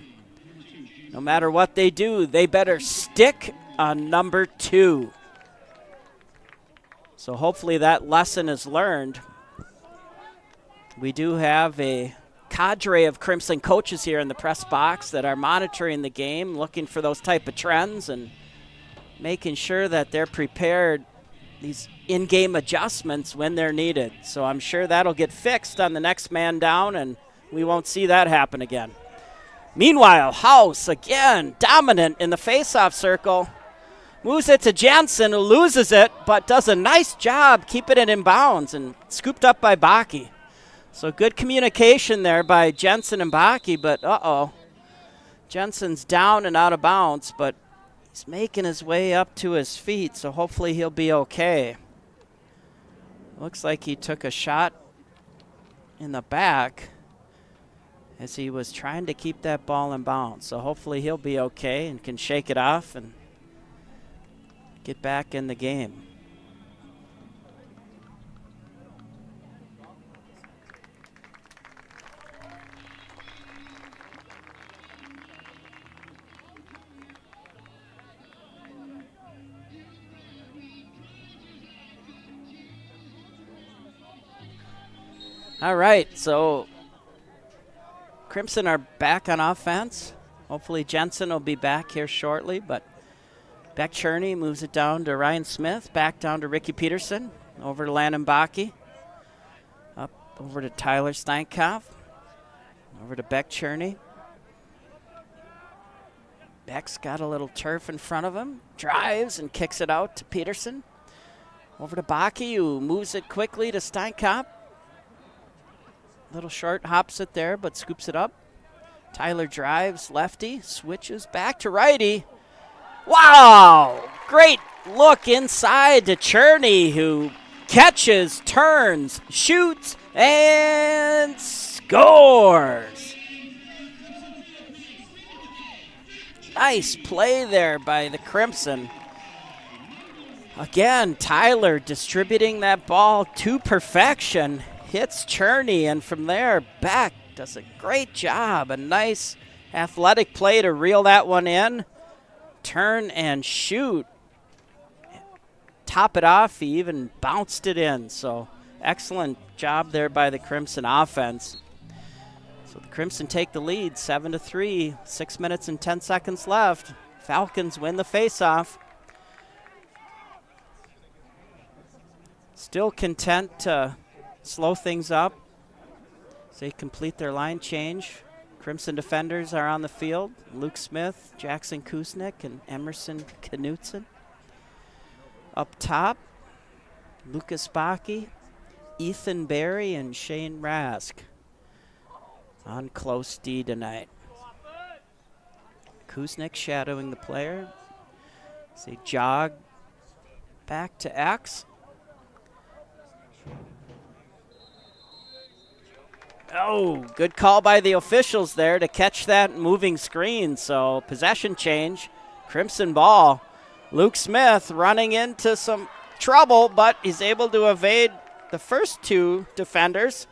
No matter what they do, they better stick on number 2. So hopefully that lesson is learned. We do have a cadre of Crimson coaches here in the press box that are monitoring the game, looking for those type of trends and making sure that they're prepared, these in-game adjustments when they're needed. So I'm sure that'll get fixed on the next man down, and we won't see that happen again. Meanwhile, House again dominant in the face-off circle. Moves it to Jensen, who loses it, but does a nice job keeping it in bounds and scooped up by Baki. So good communication there by Jensen and Baki, but Jensen's down and out of bounds, but he's making his way up to his feet, so hopefully he'll be okay. Looks like he took a shot in the back as he was trying to keep that ball in bounds. So hopefully he'll be okay and can shake it off and get back in the game. All right, so Crimson are back on offense. Hopefully Jensen will be back here shortly, but Beck Cherney moves it down to Ryan Smith, back down to Ricky Peterson, over to Landon Bakke, up over to Tyler Steinkopf, over to Beck Cherney. Beck's got a little turf in front of him, drives and kicks it out to Peterson. Over to Bakke, who moves it quickly to Steinkopf. Little short, hops it there, but scoops it up. Tyler drives, lefty, switches back to righty. Wow! Great look inside to Cherney, who catches, turns, shoots, and scores. Nice play there by the Crimson. Again, Tyler distributing that ball to perfection. Hits Cherney, and from there, Beck does a great job. A nice athletic play to reel that one in. Turn and shoot. Top it off, he even bounced it in. So excellent job there by the Crimson offense. So the Crimson take the lead, 7-3, 6 minutes and 10 seconds left. Falcons win the faceoff. Still content to slow things up as they complete their line change. Crimson defenders are on the field. Luke Smith, Jackson Kuznick, and Emerson Knutson. Up top, Lucas Bakke, Ethan Berry, and Shane Rask on close D tonight. Kuznick shadowing the player. As they jog back to X. Oh, good call by the officials there to catch that moving screen. So possession change, Crimson ball. Luke Smith running into some trouble, but he's able to evade the first two defenders.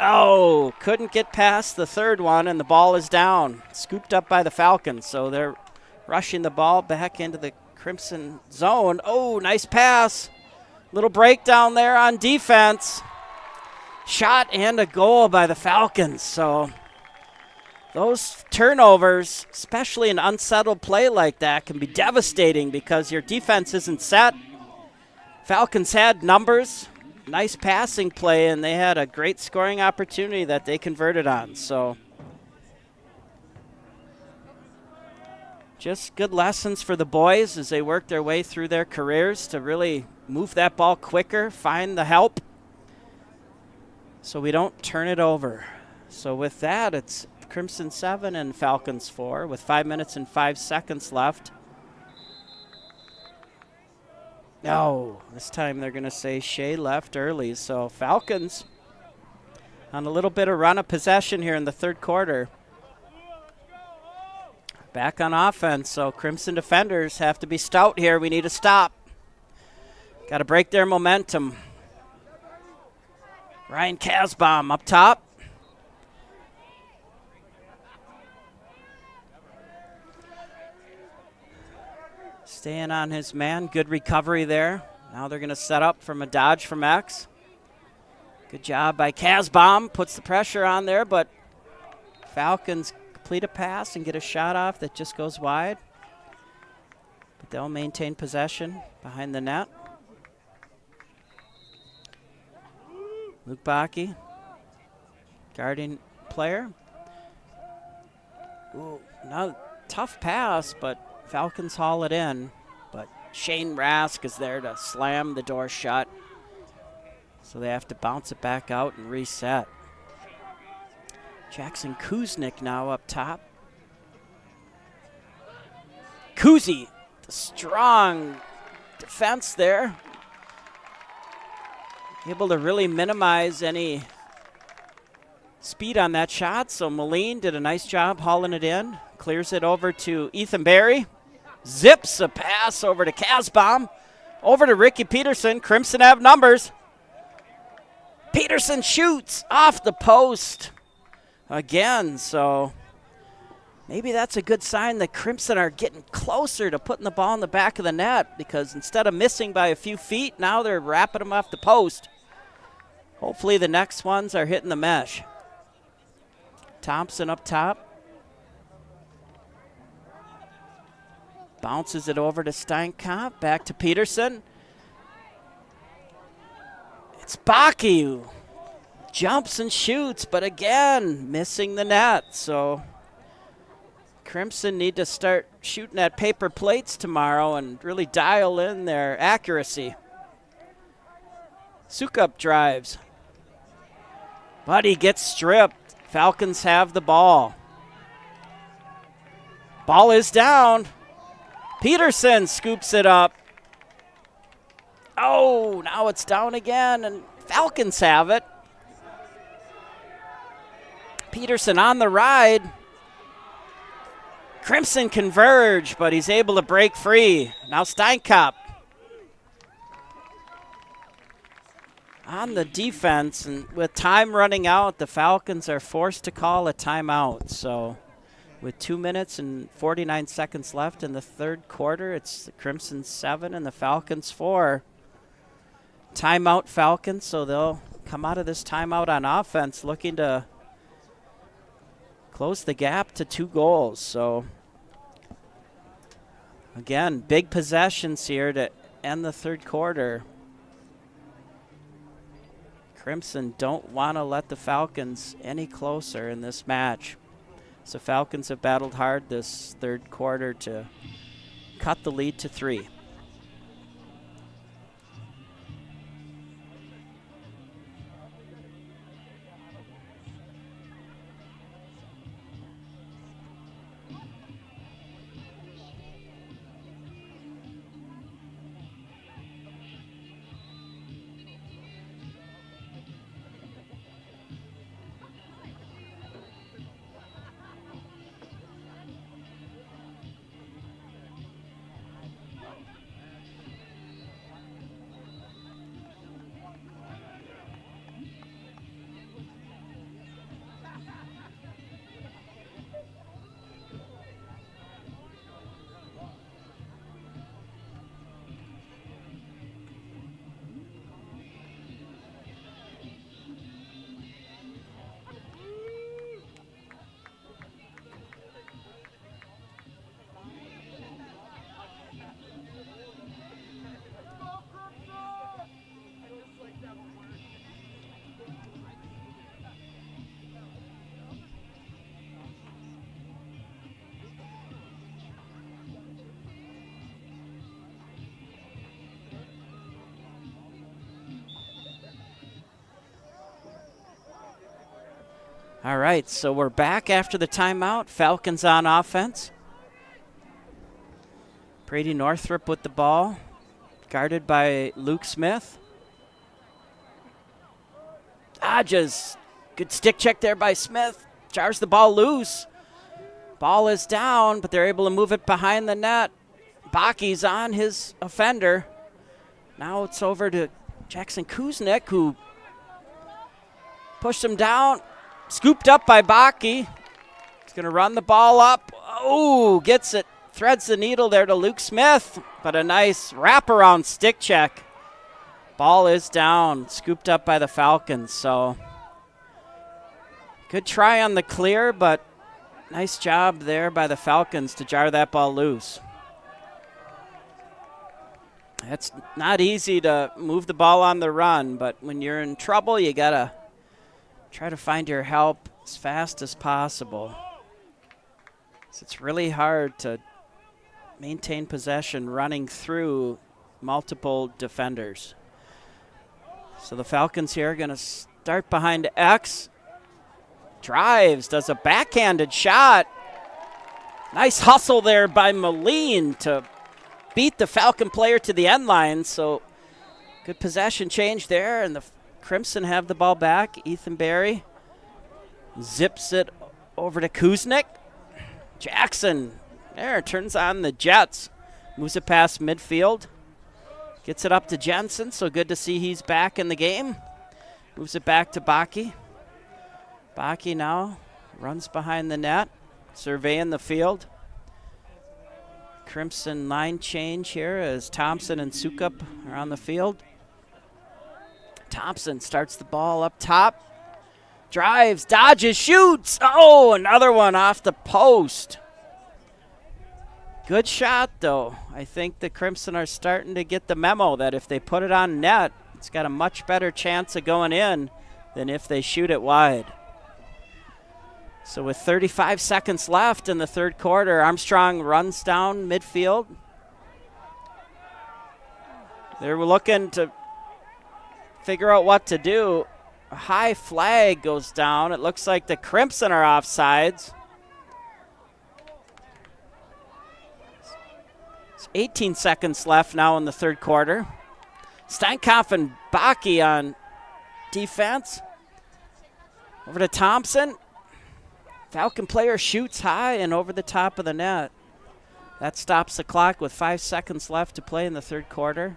Oh, couldn't get past the third one, and the ball is down. Scooped up by the Falcons, so they're rushing the ball back into the Crimson zone. Oh, nice pass. Little breakdown there on defense. Shot and a goal by the Falcons. So those turnovers, especially an unsettled play like that, can be devastating because your defense isn't set. Falcons had numbers, nice passing play, and they had a great scoring opportunity that they converted on. So just good lessons for the boys as they work their way through their careers to really move that ball quicker, find the help, so we don't turn it over. So with that, it's Crimson 7 and Falcons 4 with 5 minutes and 5 seconds left. No, this time they're going to say Shea left early. So Falcons on a little bit of run of possession here in the third quarter. Back on offense, so Crimson defenders have to be stout here. We need a stop. Got to break their momentum. Ryan Kasbaum up top. Staying on his man. Good recovery there. Now they're going to set up from a dodge from X. Good job by Kasbaum. Puts the pressure on there, but Falcons complete a pass and get a shot off that just goes wide. But they'll maintain possession behind the net. Luke Bakke, guarding player. Ooh, now tough pass, but Falcons haul it in. But Shane Rask is there to slam the door shut. So they have to bounce it back out and reset. Jackson Kuznick now up top. Kuzi, the strong defense there. Able to really minimize any speed on that shot, so Moline did a nice job hauling it in. Clears it over to Ethan Berry. Zips a pass over to Casbaum. Over to Ricky Peterson. Crimson have numbers. Peterson shoots off the post again, so maybe that's a good sign that Crimson are getting closer to putting the ball in the back of the net, because instead of missing by a few feet, now they're wrapping them off the post. Hopefully the next ones are hitting the mesh. Thompson up top. Bounces it over to Steinkamp. Back to Peterson. It's Bakke who jumps and shoots, but again, missing the net. So Crimson need to start shooting at paper plates tomorrow and really dial in their accuracy. Sukup drives, but he gets stripped. Falcons have the ball. Ball is down. Peterson scoops it up. Oh, now it's down again, and Falcons have it. Peterson on the ride. Crimson converge, but he's able to break free. Now Steinkamp on the defense, and with time running out, the Falcons are forced to call a timeout. So with 2 minutes and 49 seconds left in the third quarter, it's the Crimson 7 and the Falcons 4. Timeout Falcons, so they'll come out of this timeout on offense looking to close the gap to 2 goals. So again, big possessions here to end the third quarter. Crimson don't want to let the Falcons any closer in this match. So Falcons have battled hard this third quarter to cut the lead to 3. All right, so we're back after the timeout. Falcons on offense. Brady Northrup with the ball, guarded by Luke Smith. Just good stick check there by Smith. Jars the ball loose. Ball is down, but they're able to move it behind the net. Bakke's on his offender. Now it's over to Jackson Kuznick, who pushed him down. Scooped up by Bakke. He's going to run the ball up. Oh, gets it. Threads the needle there to Luke Smith, but a nice wraparound stick check. Ball is down, scooped up by the Falcons. So good try on the clear, but nice job there by the Falcons to jar that ball loose. It's not easy to move the ball on the run, but when you're in trouble, you got to try to find your help as fast as possible. So it's really hard to maintain possession running through multiple defenders. So the Falcons here are going to start behind X. Drives, does a backhanded shot. Nice hustle there by Moline to beat the Falcon player to the end line. So good possession change there, and the Crimson have the ball back. Ethan Berry Zips it over to Kuznick. Jackson, there, turns on the Jets. Moves it past midfield. Gets it up to Jensen, so good to see he's back in the game. Moves it back to Baki. Baki now runs behind the net, surveying the field. Crimson line change here as Thompson and Sukup are on the field. Thompson starts the ball up top. Drives, dodges, shoots. Oh, another one off the post. Good shot, though. I think the Crimson are starting to get the memo that if they put it on net, it's got a much better chance of going in than if they shoot it wide. So with 35 seconds left in the third quarter, Armstrong runs down midfield. They're looking to figure out what to do. A high flag goes down. It looks like the Crimson are offsides. It's 18 seconds left now in the third quarter. Steinkampf and Baki on defense. Over to Thompson. Falcon player shoots high and over the top of the net. That stops the clock with 5 seconds left to play in the third quarter.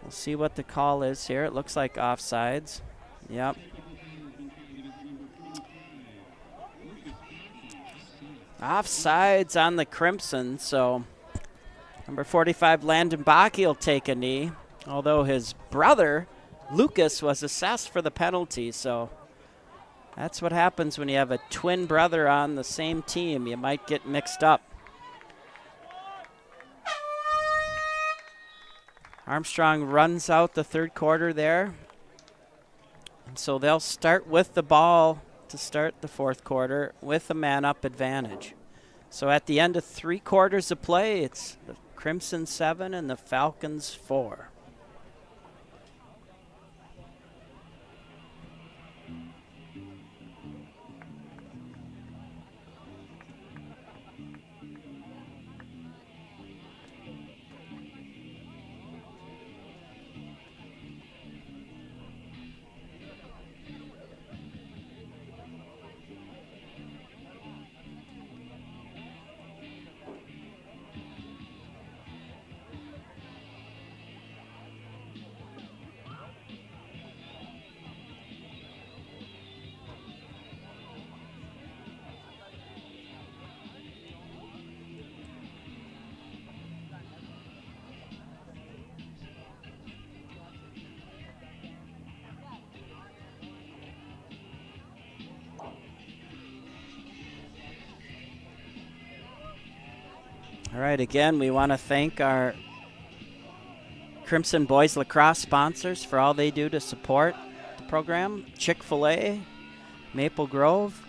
We'll see what the call is here. It looks like offsides. Yep. Offsides on the Crimson, so number 45, Landon Baki, will take a knee, although his brother, Lucas, was assessed for the penalty, so that's what happens when you have a twin brother on the same team. You might get mixed up. Armstrong runs out the third quarter there. And so they'll start with the ball to start the fourth quarter with a man-up advantage. So at the end of 3 quarters of play, it's the Crimson 7 and the Falcons 4. All right, again, we want to thank our Crimson Boys Lacrosse sponsors for all they do to support the program. Chick-fil-A, Maple Grove,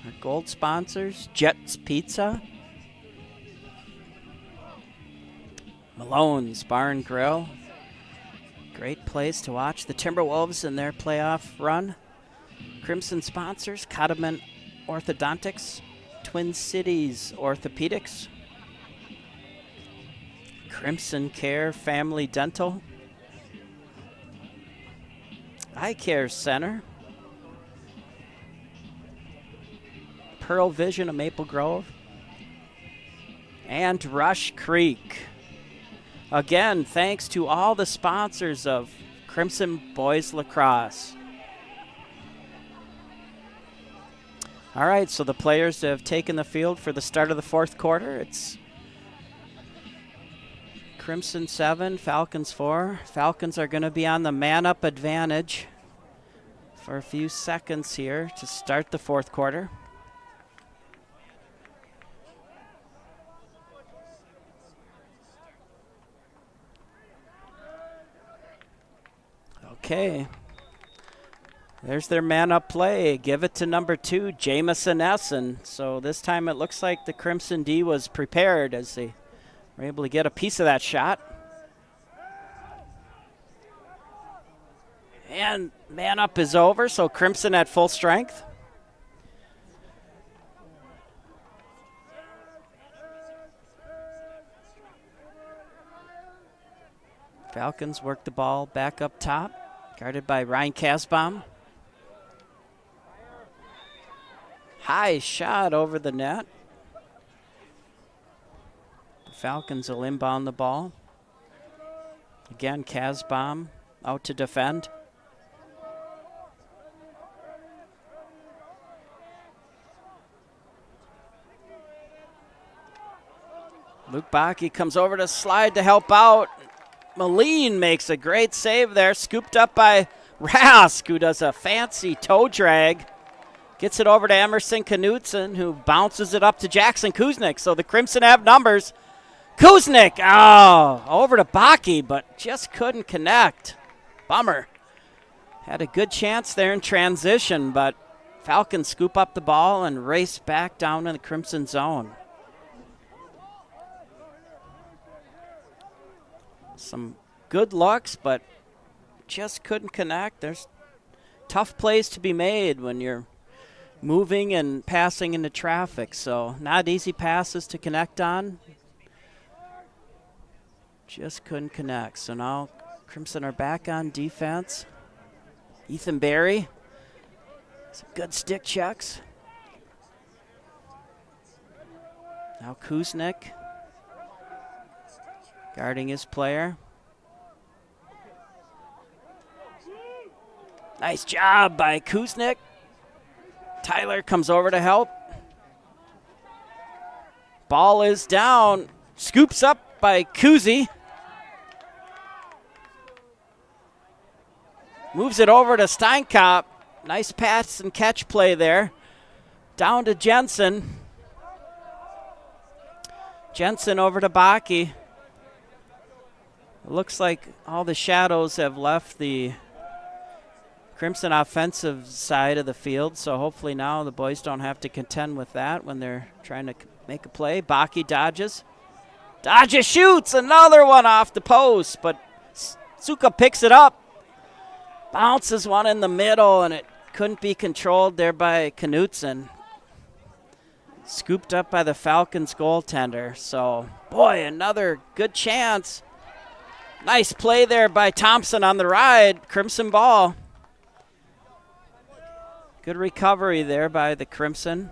our gold sponsors, Jets Pizza, Malone's Bar and Grill. Great place to watch the Timberwolves in their playoff run. Crimson sponsors, Cotterman Orthodontics, Twin Cities Orthopedics, Crimson Care Family Dental, Eye Care Center, Pearl Vision of Maple Grove, and Rush Creek. Again, thanks to all the sponsors of Crimson Boys Lacrosse. All right, so the players have taken the field for the start of the fourth quarter. It's Crimson 7, Falcons 4. Falcons are going to be on the man-up advantage for a few seconds here to start the fourth quarter. Okay. There's their man-up play. Give it to number 2, Jamison Essen. So this time it looks like the Crimson D was prepared as they were able to get a piece of that shot. And man-up is over, so Crimson at full strength. Falcons work the ball back up top, guarded by Ryan Kasbaum. High shot over the net. The Falcons will inbound the ball. Again, Casbom out to defend. Luke Bakke comes over to slide to help out. Moline makes a great save there, scooped up by Rask, who does a fancy toe drag. Gets it over to Emerson Knutson, who bounces it up to Jackson Kuznick. So the Crimson have numbers. Kuznick, over to Bakke, but just couldn't connect. Bummer. Had a good chance there in transition, but Falcons scoop up the ball and race back down in the Crimson zone. Some good looks, but just couldn't connect. There's tough plays to be made when you're moving and passing into traffic, so not easy passes to connect on. Just couldn't connect. So now Crimson are back on defense. Ethan Berry, some good stick checks. Now Kuznick guarding his player. Nice job by Kuznick. Tyler comes over to help. Ball is down. Scoops up by Kuzi. Moves it over to Steinkop. Nice pass and catch play there. Down to Jensen. Jensen over to Bakke. It looks like all the shadows have left the Crimson offensive side of the field, so hopefully now the boys don't have to contend with that when they're trying to make a play. Bakke dodges. Shoots another one off the post, but Suka picks it up. Bounces one in the middle, and it couldn't be controlled there by Knutson. Scooped up by the Falcons goaltender. So, boy, another good chance. Nice play there by Thompson on the ride. Crimson ball. Good recovery there by the Crimson.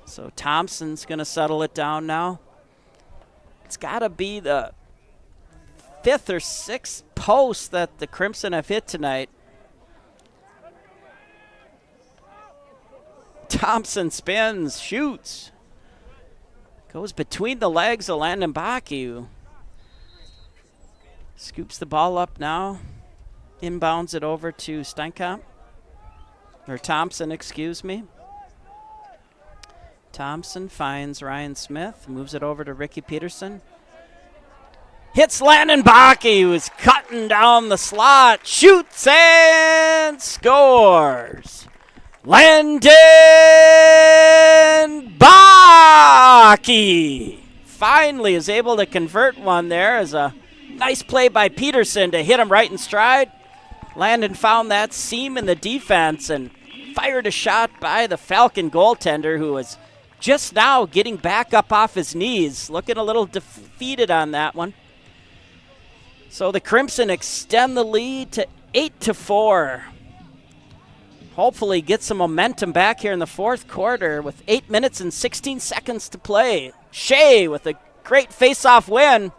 So Thompson's going to settle it down now. It's got to be the 5th or 6th post that the Crimson have hit tonight. Thompson spins, shoots. Goes between the legs of Landon Bakke. Scoops the ball up now. Inbounds it over to Steinkop. Or Thompson, excuse me. Thompson finds Ryan Smith. Moves it over to Ricky Peterson. Hits Landon Bakke, who is cutting down the slot. Shoots and scores. Landon Bakke finally is able to convert one there as a nice play by Peterson to hit him right in stride. Landon found that seam in the defense and fired a shot by the Falcon goaltender, who was just now getting back up off his knees, looking a little defeated on that one. So the Crimson extend the lead to 8-4. Hopefully get some momentum back here in the fourth quarter with 8 minutes and 16 seconds to play. Shea with a great face-off win.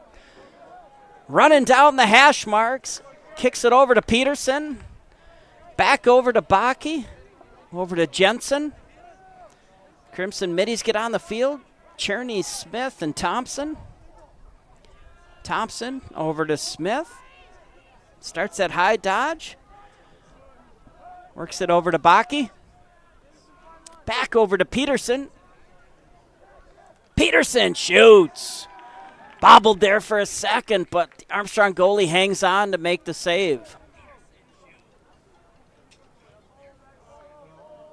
Running down the hash marks. Kicks it over to Peterson. Back over to Bakke. Over to Jensen. Crimson middies get on the field. Cherney, Smith, and Thompson. Thompson over to Smith. Starts that high dodge. Works it over to Bakke. Back over to Peterson. Peterson shoots. Bobbled there for a second, but the Armstrong goalie hangs on to make the save.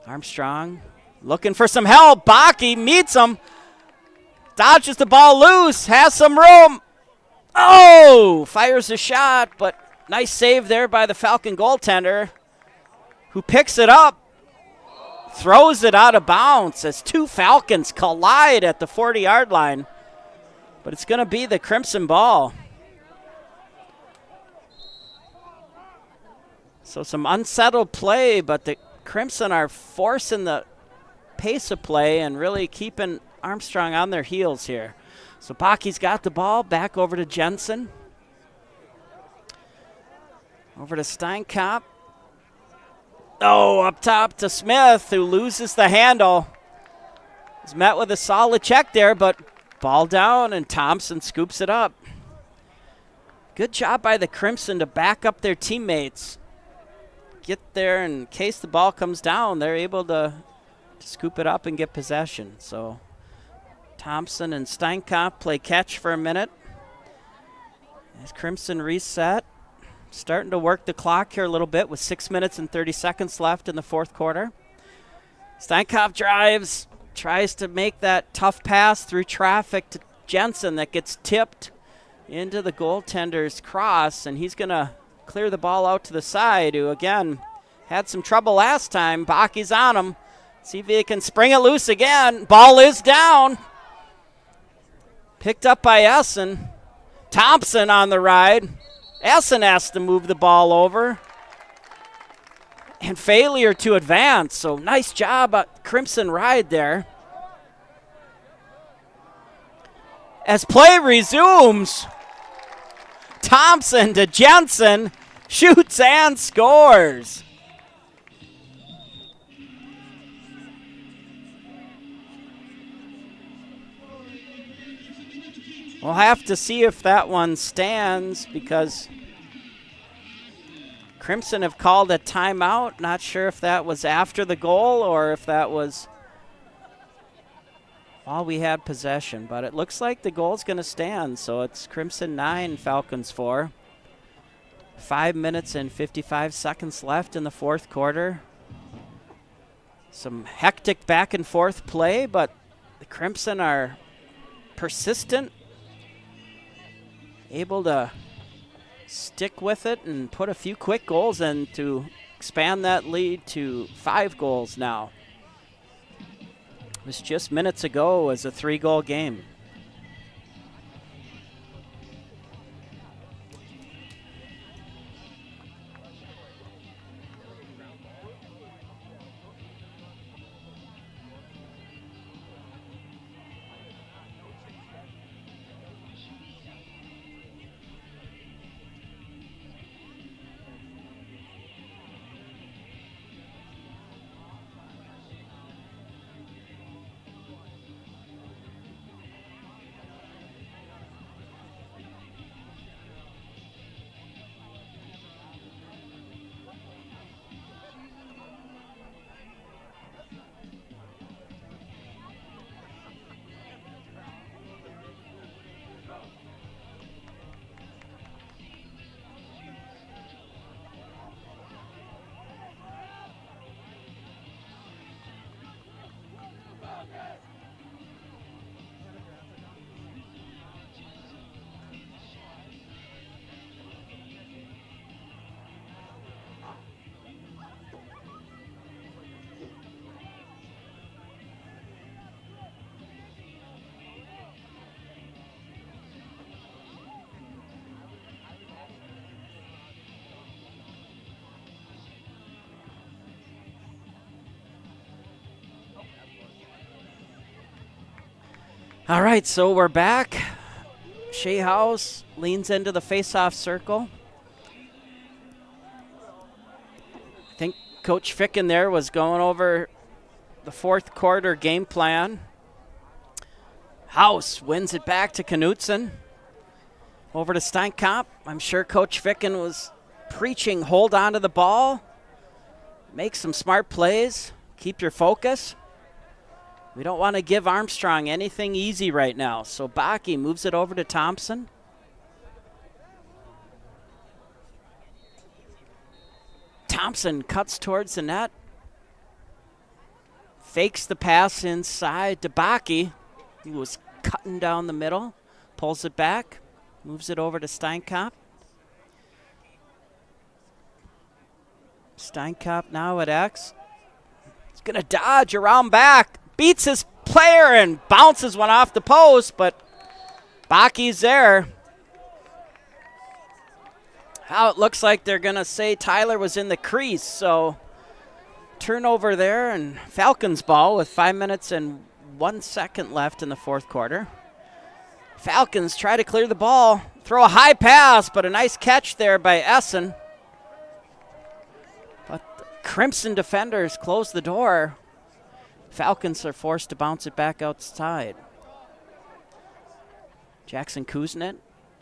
Armstrong looking for some help. Bakke meets him. Dodges the ball loose. Has some room. Oh! Fires a shot, but nice save there by the Falcon goaltender, who picks it up. Throws it out of bounds as two Falcons collide at the 40-yard line. But it's going to be the Crimson ball. So some unsettled play, but the Crimson are forcing the pace of play and really keeping Armstrong on their heels here. So Baki's got the ball, back over to Jensen. Over to Steinkop. Oh, up top to Smith, who loses the handle. He's met with a solid check there, but ball down, and Thompson scoops it up. Good job by the Crimson to back up their teammates. Get there, and in case the ball comes down, they're able to scoop it up and get possession. So Thompson and Steinkop play catch for a minute. As Crimson reset. Starting to work the clock here a little bit with 6 minutes and 30 seconds left in the fourth quarter. Steinkop drives, tries to make that tough pass through traffic to Jensen that gets tipped into the goaltender's cross, and he's going to clear the ball out to the side, who, again, had some trouble last time. Baki's on him. See if he can spring it loose again. Ball is down. Picked up by Essen. Thompson on the ride. Essen has to move the ball over. And failure to advance. So nice job at Crimson ride there. As play resumes, Thompson to Jensen, shoots and scores. We'll have to see if that one stands because Crimson have called a timeout. Not sure if that was after the goal or if that was while we had possession. But it looks like the goal's going to stand. So it's Crimson 9, Falcons 4. 5 minutes and 55 seconds left in the fourth quarter. Some hectic back and forth play, but the Crimson are persistent, able to stick with it and put a few quick goals in to expand that lead to 5 goals now. It was just minutes ago as a 3-goal game. All right, so we're back. Shea House leans into the face-off circle. I think Coach Ficken there was going over the fourth quarter game plan. House wins it back to Knutson. Over to Steinkop. I'm sure Coach Ficken was preaching, hold on to the ball, make some smart plays, keep your focus. We don't want to give Armstrong anything easy right now. So Baki moves it over to Thompson. Thompson cuts towards the net. Fakes the pass inside to Baki. He was cutting down the middle. Pulls it back. Moves it over to Steinkop. Steinkop now at X. He's going to dodge around back. Beats his player and bounces one off the post, but Baki's there. How it looks like they're going to say Tyler was in the crease, so turnover there, and Falcons ball with 5 minutes and 1 second left in the fourth quarter. Falcons try to clear the ball, throw a high pass, but a nice catch there by Essen. But the Crimson defenders close the door. Falcons are forced to bounce it back outside. Jackson Kuznet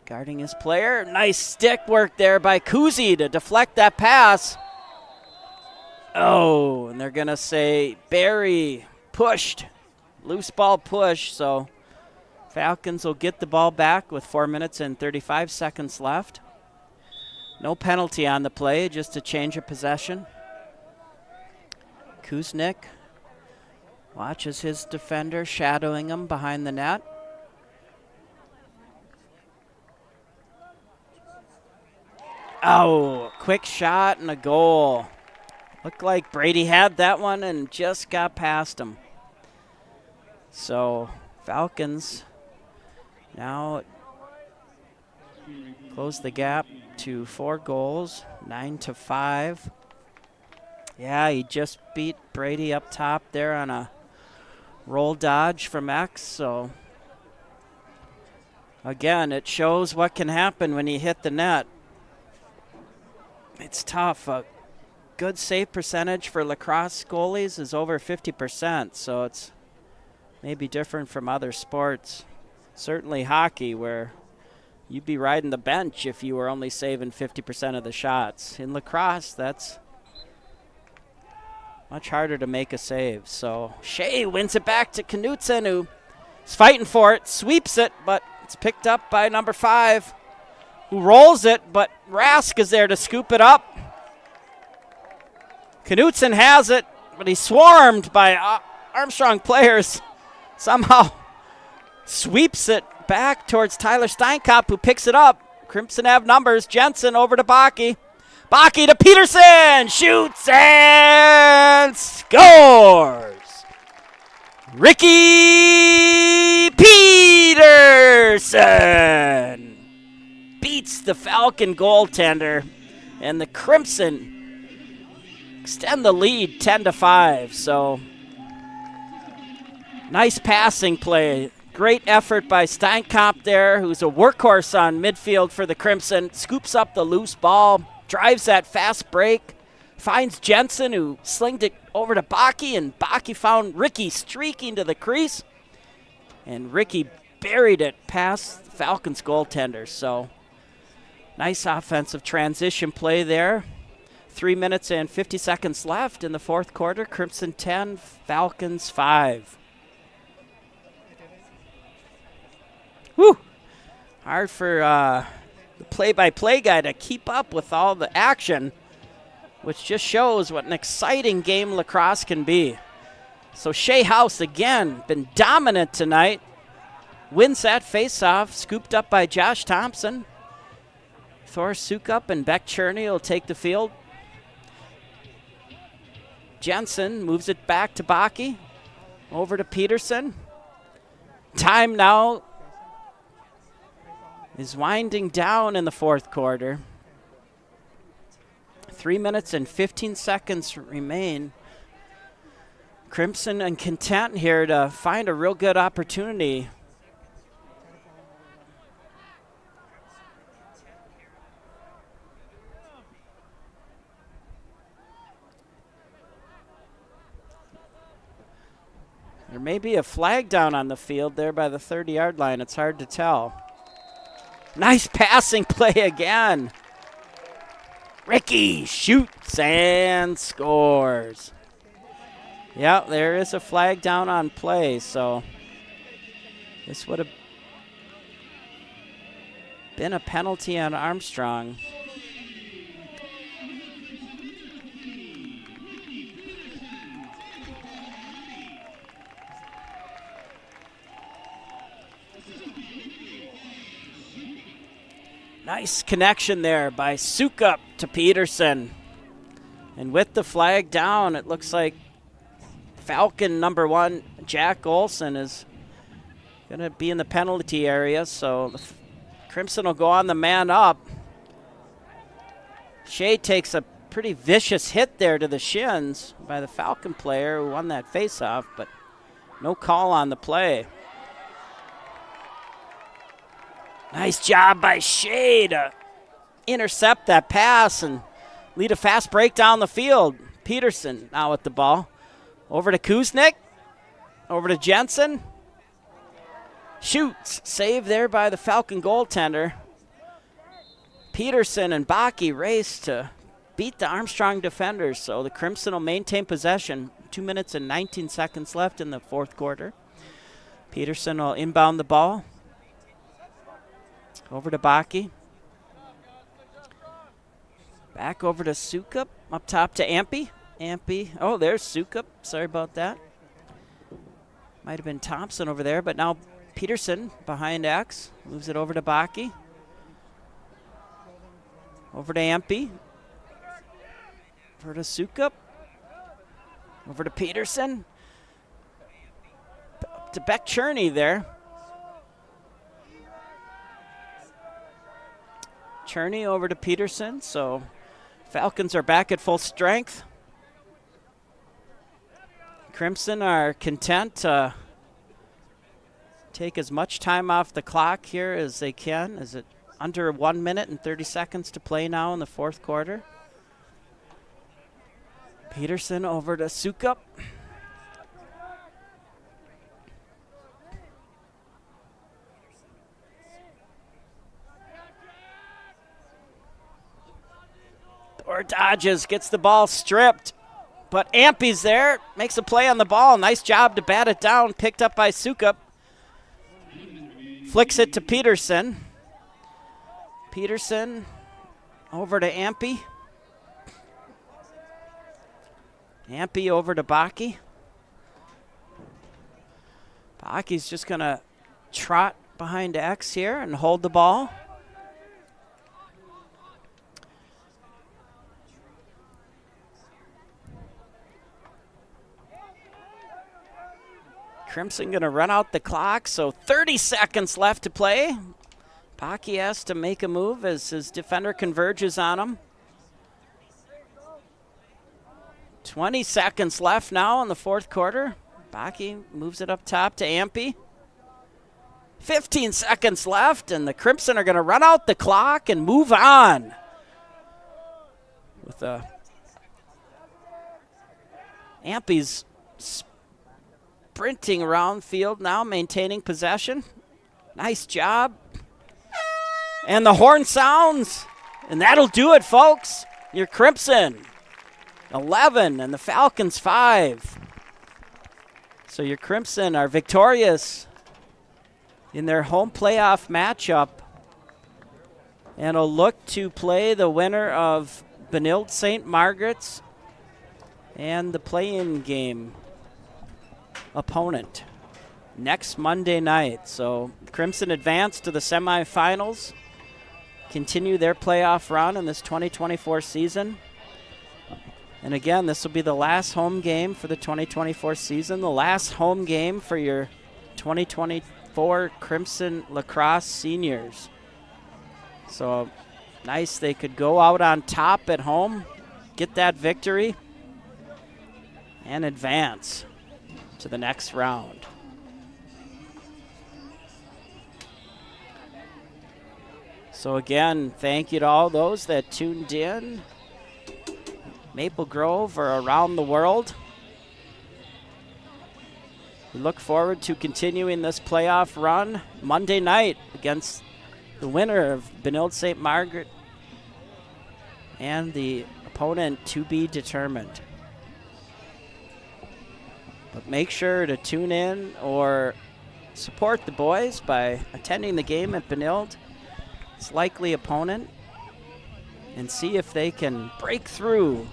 guarding his player. Nice stick work there by Kuzi to deflect that pass. Oh, and they're going to say Barry pushed. Loose ball push, so Falcons will get the ball back with 4 minutes and 35 seconds left. No penalty on the play, just a change of possession. Kuznick watches his defender shadowing him behind the net. Oh, quick shot and a goal. Looked like Brady had that one and just got past him. So Falcons now close the gap to 4 goals, 9-5. Yeah, he just beat Brady up top there on a roll dodge from X. So again, it shows what can happen when you hit the net. It's tough. A good save percentage for lacrosse goalies is over 50%, so it's maybe different from other sports. Certainly hockey, where you'd be riding the bench if you were only saving 50% of the shots. In lacrosse, that's much harder to make a save. So Shea wins it back to Knutson, who is fighting for it, sweeps it, but it's picked up by number 5, who rolls it, but Rask is there to scoop it up. Knutson has it, but he's swarmed by Armstrong players. Somehow sweeps it back towards Tyler Steinkop, who picks it up. Crimson have numbers. Jensen over to Baki. Baki to Peterson. Shoots and scores. Ricky Peterson beats the Falcon goaltender, and the Crimson extend the lead 10-5. So nice passing play. Great effort by Steinkop there, who's a workhorse on midfield for the Crimson. Scoops up the loose ball, drives that fast break, finds Jensen, who slinged it over to Baki, and Baki found Ricky streaking to the crease, and Ricky buried it past the Falcons goaltender. So nice offensive transition play there. 3 minutes and 50 seconds left in the fourth quarter. Crimson 10, Falcons 5. Whew. Hard for the play-by-play guy to keep up with all the action, which just shows what an exciting game lacrosse can be. So Shea House, again, been dominant tonight. Wins that face-off, scooped up by Josh Thompson. Thor Sukup and Beck Cherney will take the field. Jensen moves it back to Baki. Over to Peterson. Time now is winding down in the fourth quarter. 3 minutes and 15 seconds remain. Crimson and content here to find a real good opportunity. There may be a flag down on the field there by the 30-yard line. It's hard to tell. Nice passing play again. Ricky shoots and scores. Yeah, there is a flag down on play, so this would have been a penalty on Armstrong. Nice connection there by Sukup to Peterson. And with the flag down, it looks like Falcon number 1, Jack Olson, is going to be in the penalty area. So the Crimson will go on the man up. Shea takes a Pretty vicious hit there to the shins by the Falcon player who won that faceoff, but no call on the play. Nice job by Shea to intercept that pass and lead a fast break down the field. Peterson now with the ball. Over to Kuznick. Over to Jensen. Shoots. Save there by the Falcon goaltender. Peterson and Baki race to beat the Armstrong defenders, so the Crimson will maintain possession. 2 minutes and 19 seconds left in the fourth quarter. Peterson will inbound the ball. Over to Baki. Back over to Sukup. Up top to Ampey. Ampey. Oh, there's Sukup. Sorry about that. Might have been Thompson over there, but now Peterson behind X. Moves it over to Baki. Over to Ampey. Over to Sukup. Over to Peterson. Up to Beck Cherney there. Cherney over to Peterson, so Falcons are back at full strength. Crimson are content to take as much time off the clock here as they can. Is it under 1 minute and 30 seconds to play now in the fourth quarter? Peterson over to Sukup. Or dodges, gets the ball stripped. But Ampey's there, makes a play on the ball. Nice job to bat it down, picked up by Sukup. Flicks it to Peterson. Peterson over to Ampey. Ampey over to Baki. Baki's just going to trot behind X here and hold the ball. Crimson going to run out the clock, so 30 seconds left to play. Baki has to make a move as his defender converges on him. 20 seconds left now in the fourth quarter. Baki moves it up top to Ampey. 15 seconds left, and the Crimson are going to run out the clock and move on. With Ampey's sprinting around field now, maintaining possession. Nice job. And the horn sounds, and that'll do it, folks. Your Crimson 11 and the Falcons 5. So your Crimson are victorious in their home playoff matchup and will look to play the winner of Benilde St. Margaret's and the play-in game opponent next Monday night. So Crimson advance to the semifinals, continue their playoff run in this 2024 season. And again, this will be the last home game for the 2024 season, the last home game for your 2024 Crimson Lacrosse seniors. So nice, they could go out on top at home, get that victory, and advance to the next round. So again, thank you to all those that tuned in, Maple Grove or around the world. We look forward to continuing this playoff run Monday night against the winner of Benilde St. Margaret and the opponent to be determined. But make sure to tune in or support the boys by attending the game at Benilde, its likely opponent, and see if they can break through,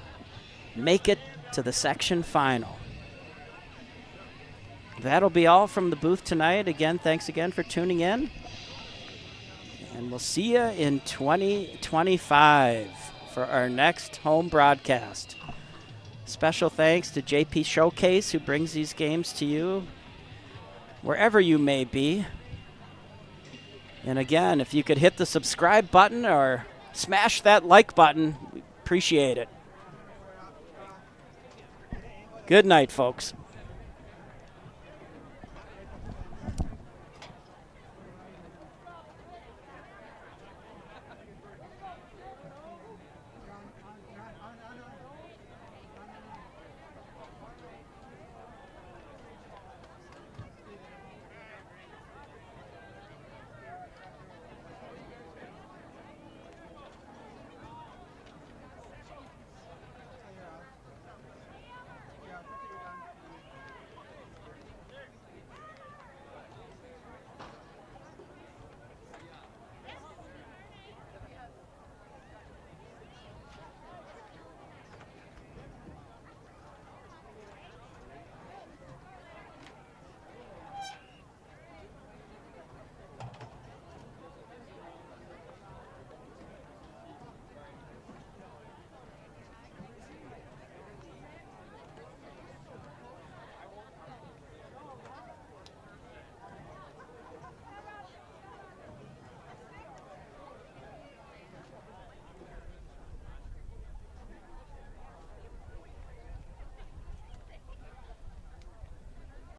make it to the section final. That'll be all from the booth tonight. Again, thanks again for tuning in. And we'll see you in 2025 for our next home broadcast. Special thanks to JP Showcase, who brings these games to you wherever you may be. And again, if you could hit the subscribe button or smash that like button, we appreciate it. Good night, folks.